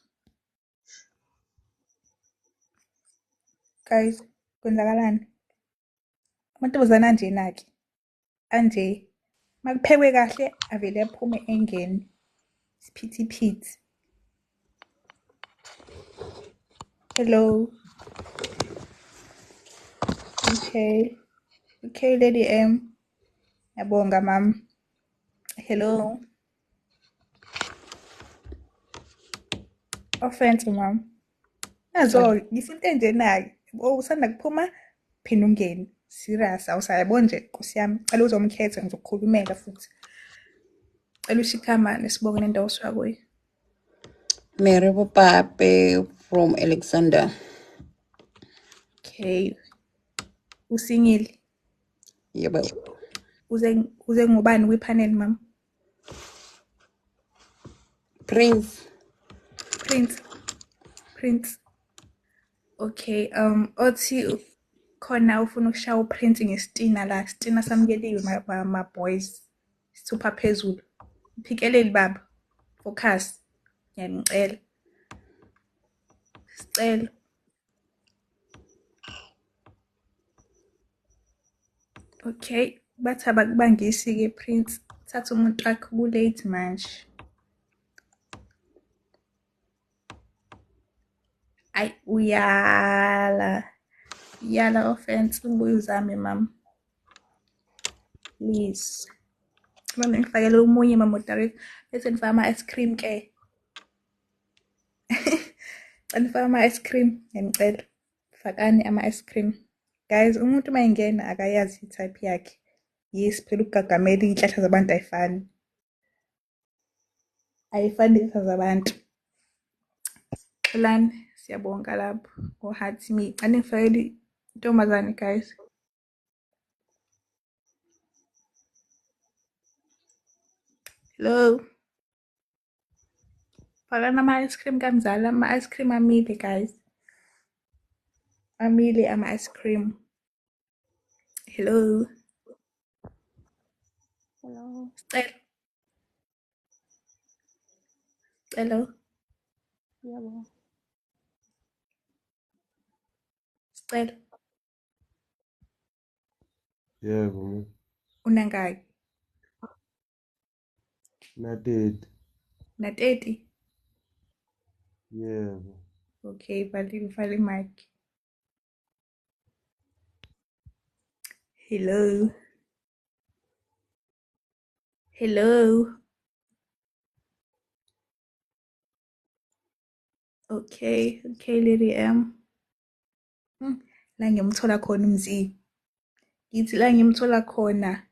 Guys, kwenzakalani? Amantombazane anje naki. Anje. Makuphekwe kahle avele aphume engene. Siphithiphithi. Hello. Okay, Lady M. Yabonga mama. Hello. Offense mama. Nazo ngisinto enje nayo. Usanda kuphuma phina ungene. Serious awusayabo nje Nkosi yami. Cela uzomkhetha ngizokukhulumela futhi. Cela ushikama nesibongo nendawo osuka kuyo. Mary Pape from Alexander. Okay. Usingile. Yebo. Uze ngubani kwipanel mama? Prince. Okay, othi khona ufuna ukushaya uPrince ngesitina la, sitina samukeliwe ma boys. Sithupha phezulu. Uphikeleli baba. Focus. Ngiyanicela. Sicela. Okay, bathi abakubangisi ke Prince. Thatha umuntu wakhe ku late manje. Ay uyala offense ubuye uzame mama. Please. Mina ngifakele umunye moderator bese nifaka ama-ice cream ke. Nifaka ama-ice cream ngiyacela. Fakani ama-ice cream Guys, umuntu uma engena akayazi i-type yakhe. Yes, phela ukugagamela iy'hlahla zabantu ayifani. Ayifani iy'hlahla zabantu. Xolani, siyabonga lapho. Ngo-heart me. Anifakele intombazane, guys. Hello. Fakani ama-ice cream kamzala. Ama-ice cream amile, guys. Amile ama-ice cream. Hello. Hello. Sicelo. Sicelo. Yebo. Sicelo. Yebo, Unangaki? na-30. Na-30? Yebo. Okay, vala i-mic. Hello. Hello. Okay, Lady M. La ngiyamthola khona umzi. Ngithi la ngiyamthola khona.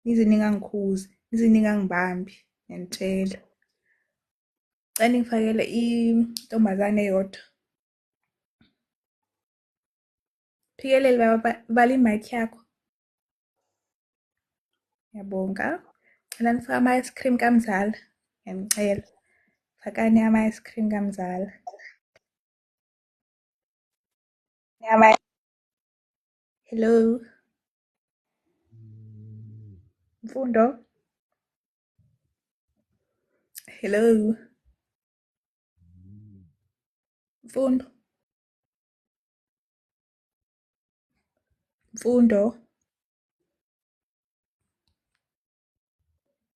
Nize ningangikhuzi, nize ningangibambi, ngiyantshela. Cela ngifakele intombazane eyodwa. Phikeleli vala i-mic yakho. Ngiyabonga. Cela nifake ama-ice cream kamzala. Ngiyamcela. Fakani ama-ice cream kamzala. Hello. Mfundo. Hello. Mfundo. Mfundo.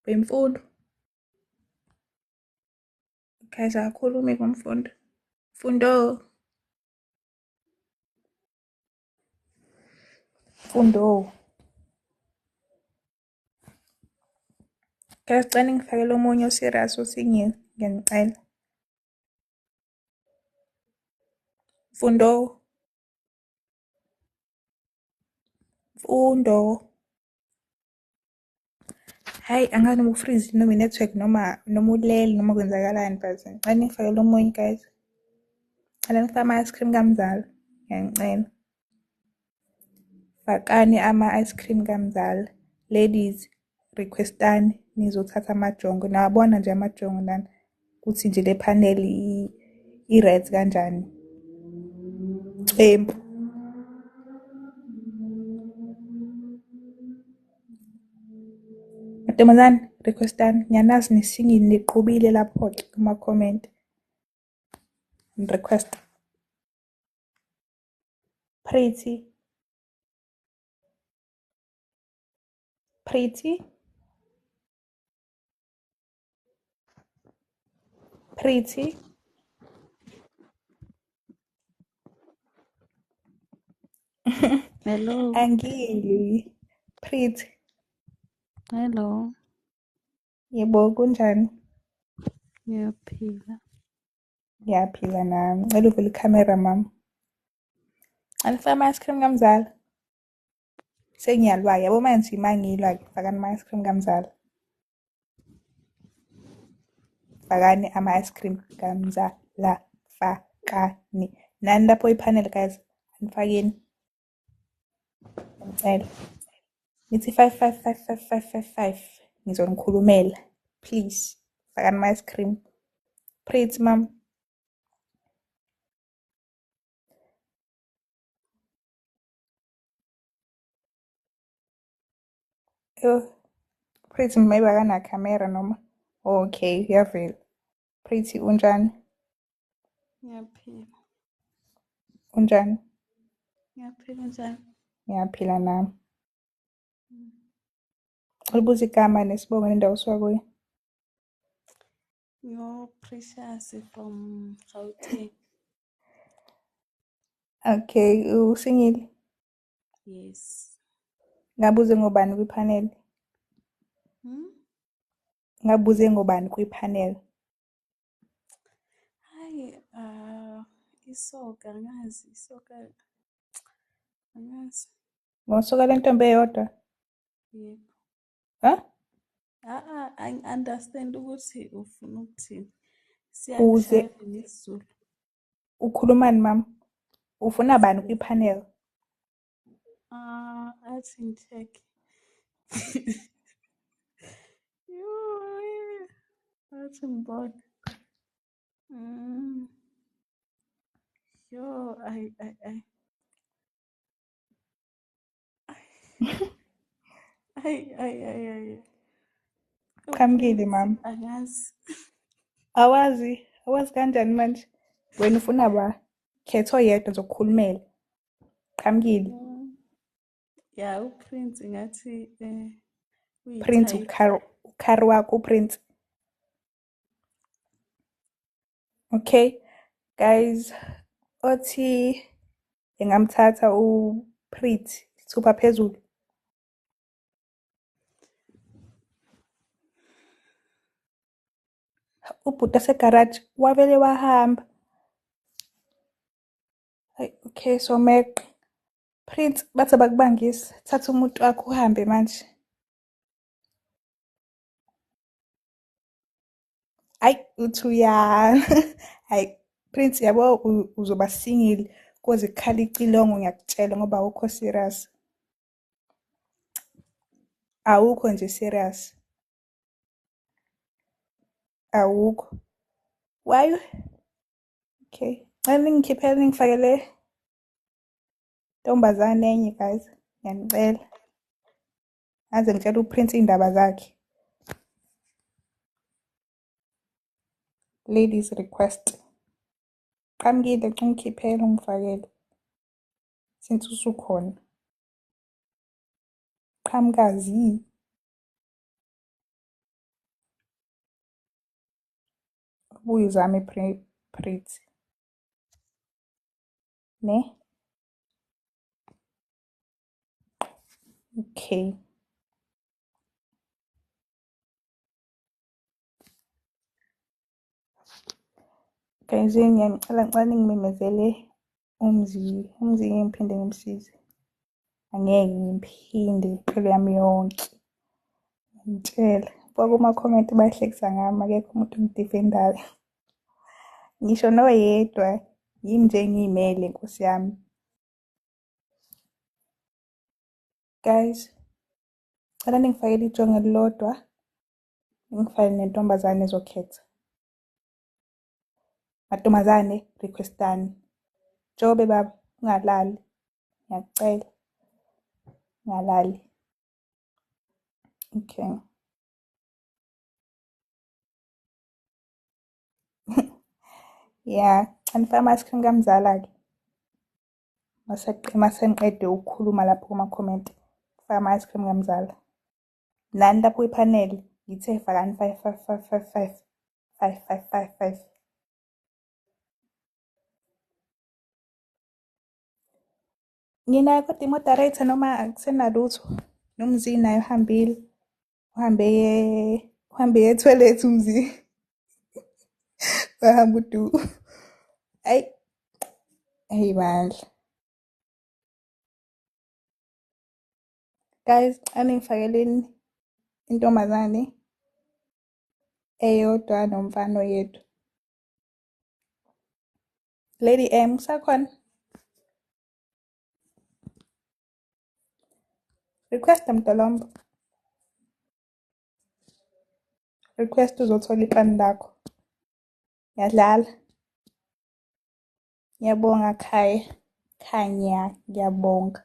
Bemfundo. Guys, akakhulumi ngomfundo. Mfundo. Mfundo. Guys, cela ngifakele omunye oserious osingile. Ngiyanicela. Mfundo. Mfundo. Hayi, angazi noma ufreeze noma i-network noma ulele noma kwenzakalani, but cela ngifakele omunye, guys. Cela ngifake ama-ice cream kamzala. Ngiyanicela. Fakani ama-ice cream kamzala. Ladies, requestani nizothatha amajongo. Nawabona nje amajongo lana. Kuthi nje le panel i-red kanjani. Cembu. Ntombazane, requestani. Ngiyanazi nisingile niqhubile lapho ke kuma-comment. Request. Pretty. Pretty. Pretty. Hello. Angili. Pretty. Hello. Yebo, kunjani? Ngiyaphila. Ngiyaphila nami. Ngicela uvule ikhamera, mama. Anifake ama-ice cream kamzala. Sengiyalwa. Yabo manje imangilwa fakani ama-ice cream kamzala. Fakani ama-ice cream kamzala. Fakani. Nani lapho ipanel, guys? Anifakeni. Ngicela. Nithi 5555555. Ngizonikhulumela. Please. Fakani ama-ice cream. Pretty, mama. Yo, Pretty maybe akanakhamera noma. Okay, uyavela. Pretty unjani? Ngiyaphila. Unjani? Ngiyaphila njani? Ngiyaphila nami. Ulibuza igama nesibongo nendawo osuka kuyo. Precious from Gauteng. Okay, usingile. Yes. Ngabuze ngobani kwipanel? Ngabuze ngobani kwipanel? Hayi, isoka ngazi isoka. Angazi. Ngosuka lentombi eyodwa. Yebo. Ha? Angi-understand ukuthi ufuna ukuthini. Uze Siyangishayela nesiZulu. ukhulumani mama? Ufuna bani kwi-panel? Athi ngi-check. Yoh, athi ngibone. Yo, ay. Ay. Qhamukile mama. Angazi. Awazi kanjani manje? Wena ufuna ba? Khetha oyedwa zokukhulumela. Qhamukile. Ya, uPrince ngathi Prince uyi-type. ukhari wakho uPrince. Okay guys, othi engamthatha uPritty thupha phezulu. Ubhuti esegarage wavele wahamba. Okay, so meq Prince bathi bakubangisa, thatha umuntu wakho uhambe manje. Uthi uya. Hayi Prince yabo uzoba singile koze kukhala icilongo ngiyakutshela ngoba awukho serious. Awukho nje serious. Awukho. Why? Okay. Ngikhiphele ngifakele ntombazane enye guys. Ngiyanicela. Aze ngitshela uPrince indaba zakhe. Ladies request. Qhamukile ngikhiphele ngifakele. Since usukhona. Qhamukazi. Uyizame Pretty. Ne? Okay. Guys, ngicela ngimemezele umzi ngiphinde ngimsize. Angeke ngiphinde impilo yami yonke. Ngitshela. Kuma comment bahlekisa ngami akekho umuntu ngidefendayo. Ngisho noyedwa yimi nje ngiyimele Nkosi yami. Guys, cela ningifakele ijongo elilodwa. Ngifake nentombazane ezokhetha. Mantombazane requestani. Jobe baba ungalali. Ngiyacela. Ngalali. Okay. Yeah, anifaka ama-ice-cream kamzala ke. Maseniqede ukukhuluma lapho kuma comment. Faka ama-ice-cream kamzala. Nani lapho kwipanel ngithe fakani 5. 5. Nginayo kodwa i-moderator noma akusenalutho. Nomzi nayo uhambile. Uhambe ye-toilet umzi. Bahamba udu. Hey bandla. Guys, angifakeleni intombazane eyodwa nomfana oyedwa. Lady M usakhona? Request Mtolombo. Request uzothola ipani lakho. Ngiyadlala. Ngiyabonga Khanya, ngiyabonga.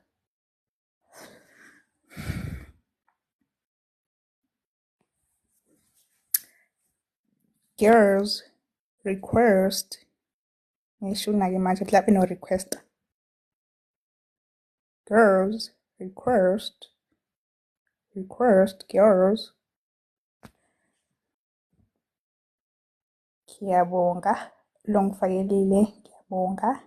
Girls request. Ngisho ke manje mhlawumbe no request. Girls request girls. Ngiyabonga longifakelile, ngiyabonga.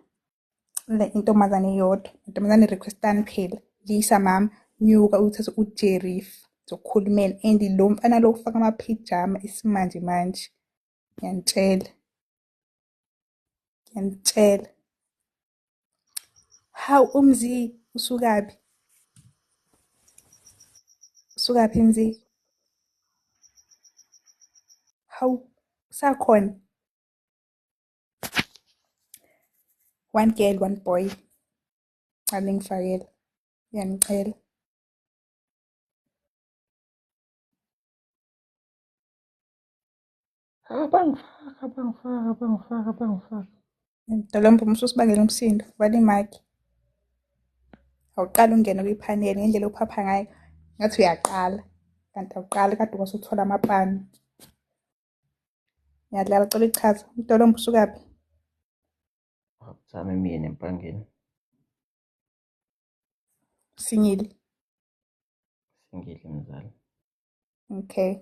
Le intombazane eyodwa, intombazane requestani phela. Lisa mama, nyuka uthathe uJerif zokukhulumela and lo mfana lo ufaka ama-pajama isimanje manje. Ngiyantshela. Hawu umzi Usukaphi? Usukaphi Mzi? Hawu, usakhona? One girl, one boy. Angingifakela. Ngiyamcela. Bangifaka. Dolomba ususibangela umsindo. Vala imaki. Awuqala ungene kwiphaneli ngendlela ophapha ngayo. Ngathi uyaqala. Kanti awuqali kade kwasuthola amapani. Ngiyadlala cela ichaza. Dolomba usukaphi? Zami mina empangeni. Singile. Singile mzala. Okay.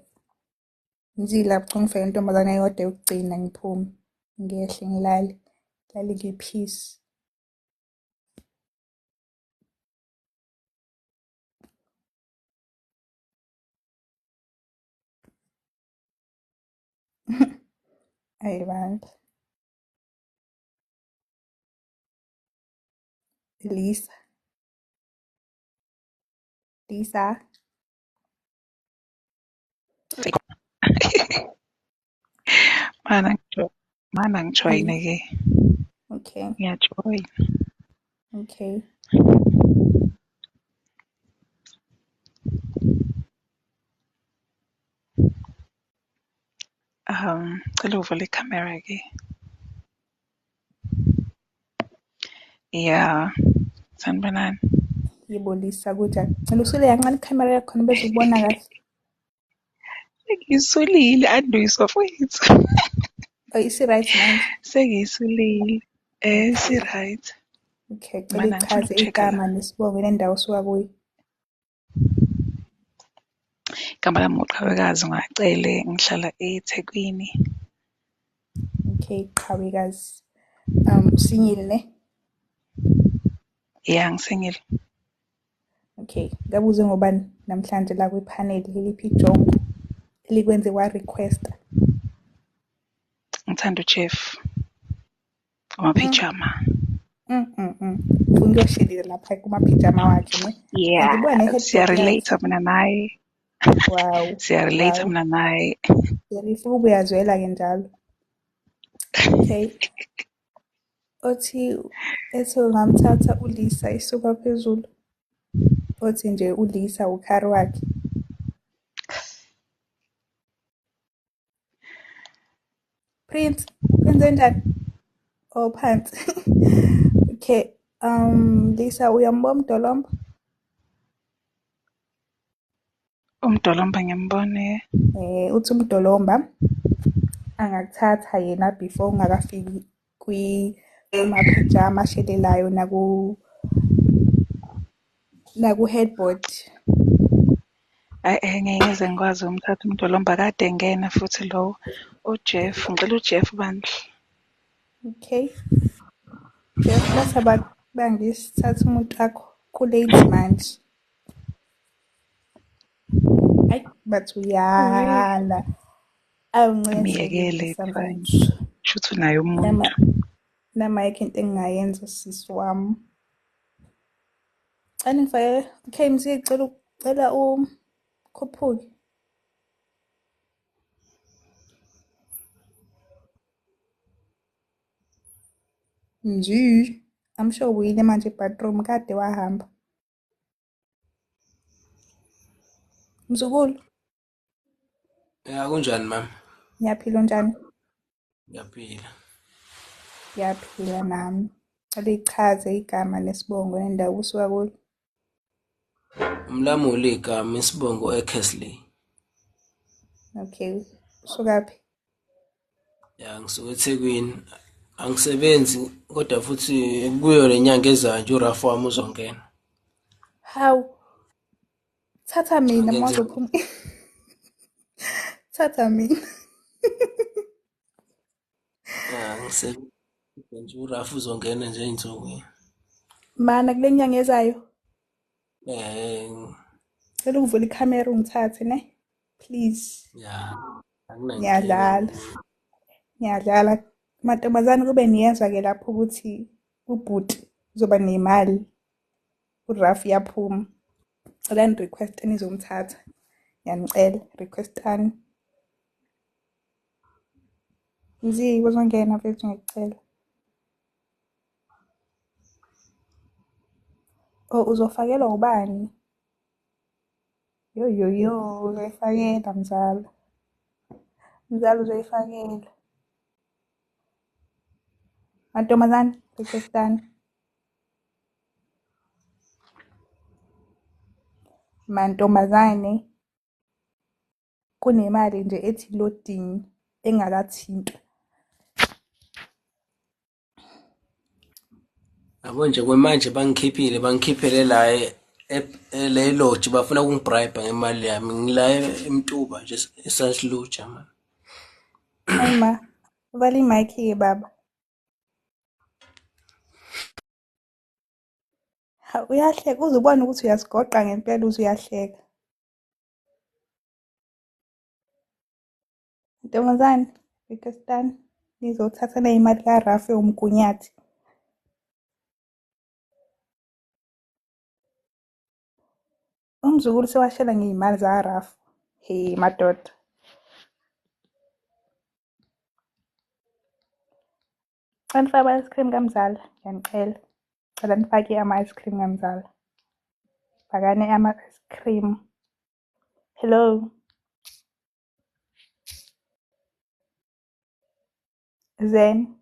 Ngizila ngifake intombazane eyodwa yokugcina ngiphume. Ngehle ngilale. Lale ngipeace. Ayibandla. Lisa. Mana ngijoyine ke. Okay. Ngiyajoyina. Okay. Cela uvule ikhamera ke. Yeah. Sanibonani. Yebo Lisa kunjani? Ngicela usule kancane ikhamera yakho khona bese ubona kahle. Ngisulile anduyiswa mfowethu. Oh, isi right manje. Sengisulile. Si right. Okay, cela ichaze igama nesibongo nendawo osuka kuyo. Igama lami uQhawekazi Ngacele ngihlala eThekwini. Okay, Qhawekazi. Usingile ne? Yeah, ngisengile. Okay, ngabuze ngobani namhlanje la kwipanel leliphi ijongo elikwenze wa request. Ngithanda uJeff. Amapijama. Ufuna ukuyoshelile lapha kumapijama wakhe ne? Yeah, Ngibona siyarelate mina naye. Wow. Siyarelate mina naye. Ngifuna ukuyazwela ke njalo. Okay. Othi ngamthatha uLisa isuka phezulu. Othi nje uLisa ukhari wakhe. Prince njani? Oh phansi. Okay. Lisa uyambona uMdolomba? uMdolomba ngiyambone. Uthi uMdolomba angakuthatha yena before ungakafiki kumapijama ashelelayo naku headboard. Ngeke ngikwazi umthatha uMdolomba kade ngena futhi lo uJeff. Ngicela uJeff bandla. Okay. Jeff bese bangisithatha umuntu wakho kulate manje. Hayi bathi uyala. Miyekele fine. Shuthi naye umuntu. Nama yake into engayenza sisi wami. Anifake okay ngicela ukhuphuke. Nje I'm sure uyile manje bathroom kade wahamba. Mzukulu. Yeah, kunjani mama? Ngiyaphila njani? Ngiyaphila. Ngiyaphila nami. Alichaze igama nesibongo nendawo usuka kuyo. Umlamuli igama isibongo eKesley. Okay. Usukaphi? Ya ngisuka eThekwini. Angisebenzi kodwa futhi kuyo lenyanga ezayo nje uRafu wami uzongena. How? Thatha mina mwazophuma. Thatha mina. Ngisebenza nje uRafu uzongena nje insuku. Mana kule nyanga ezayo. Cela uvule ikhamera ungithathe ne? Please. Ya. Ngiyadlala. Mantombazane kube niyezwa ke lapho ukuthi ubhuti uzoba nemali. uRafi yaphuma. Celani request enizomthatha. Ngiyanicela requestani. Mzi uzongena mfethu ngicela. Oh uzofakelwa ubani? Yo uzoyifakela mzala. Mzala uzoyifakela. Mantombazane requestani. Mantombazane kunemali nje ethi loading engakathintwa. Yabo nje kwemanje bangikhiphele la le lodge bafuna ukungibribe ngemali yami ngila eMtuba nje esaluja man. Ayima vala imic ke baba. Ha uyahleka uzubona ukuthi uyasigoqa ngempela uyahleka. Ntombazane requestani nizothatha imali kaRafi umgunyathi. Umzukulu sewashela ngezimali zaRafi. Hey madoda. Anifake ama-ice cream kamzala ngiyanicela. Cela nifake ama-ice cream kamzala. Fakani ama-ice cream. Hello. Zen.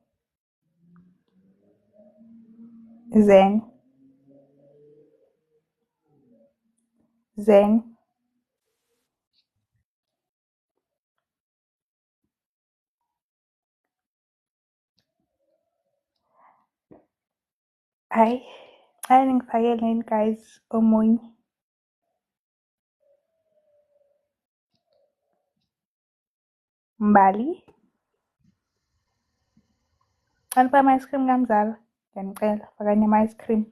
Hayi ningifakeleni guys omunye. Mbali. Anifake ama-ice cream kamzala ngiyanicela. Fakani ama-ice cream.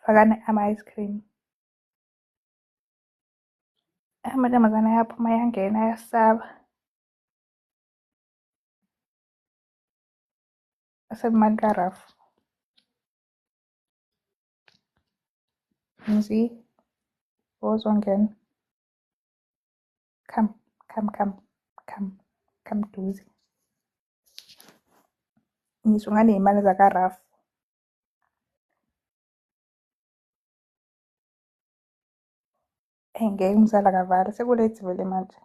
Fakani ama-ice cream. Amantombazane ayaphuma ayangena ayasaba. Asemali kaRafi. Mzi uzongena. Come duze. Ngisho nganey'mali zakaRafi. Ngeke umzala kavala sekulethi vele manje.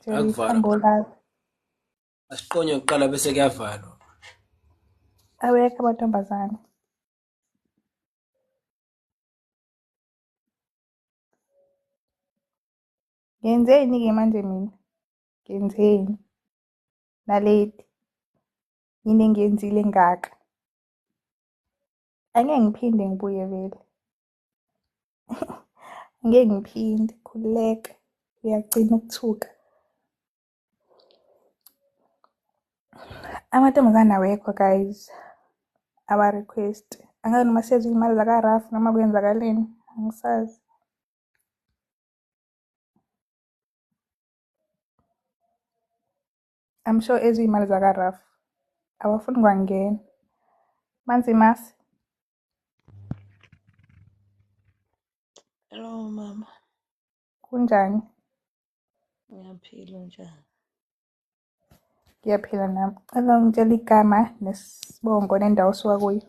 Akuvalwa. Asiqonye ukuqala bese kuyavalwa. Awekho amantombazane. Ngenzeni-ke manje mina? Ngenzeni? Naledi. Yini engiyenzile ngaka? Angeke ngiphinde ngibuye vele. Ngeke ngiphinde khululeka. Uyagcina ukuthuka. Amantombazane awekho guys. Awa request. Angazi noma sezwe imali zakaRafi noma kwenzakaleni. Angisazi. I'm sure ezwe imali zakaRafi. Awafuni kwangena. Manzimasi. Hello mama. Kunjani? Ngiyaphila njani? Ngiyaphila nami. Ake ngitshela igama nesibongo nendawo osuka kuyo.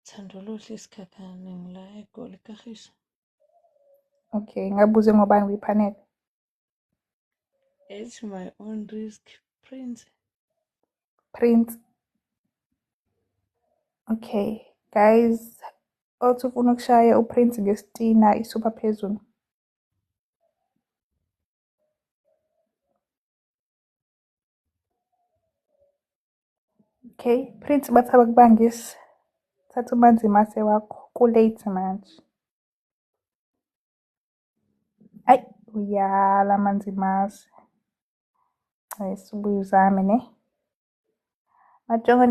Thandoluhle Isikhakhane ngila eGoli Kagiso. Okay, ngabuze ngobani kwipanel. It's my own risk, Prince. Prince. Okay, guys. Othi ufuna ukushaya uPrince ngestina isuper phezulu. Okay, Prince bathi abakubangisi. Thatha uManzimase wakho kulate manje. Ay, uyala Manzimase. Ayisubuye uzame ne. Majongo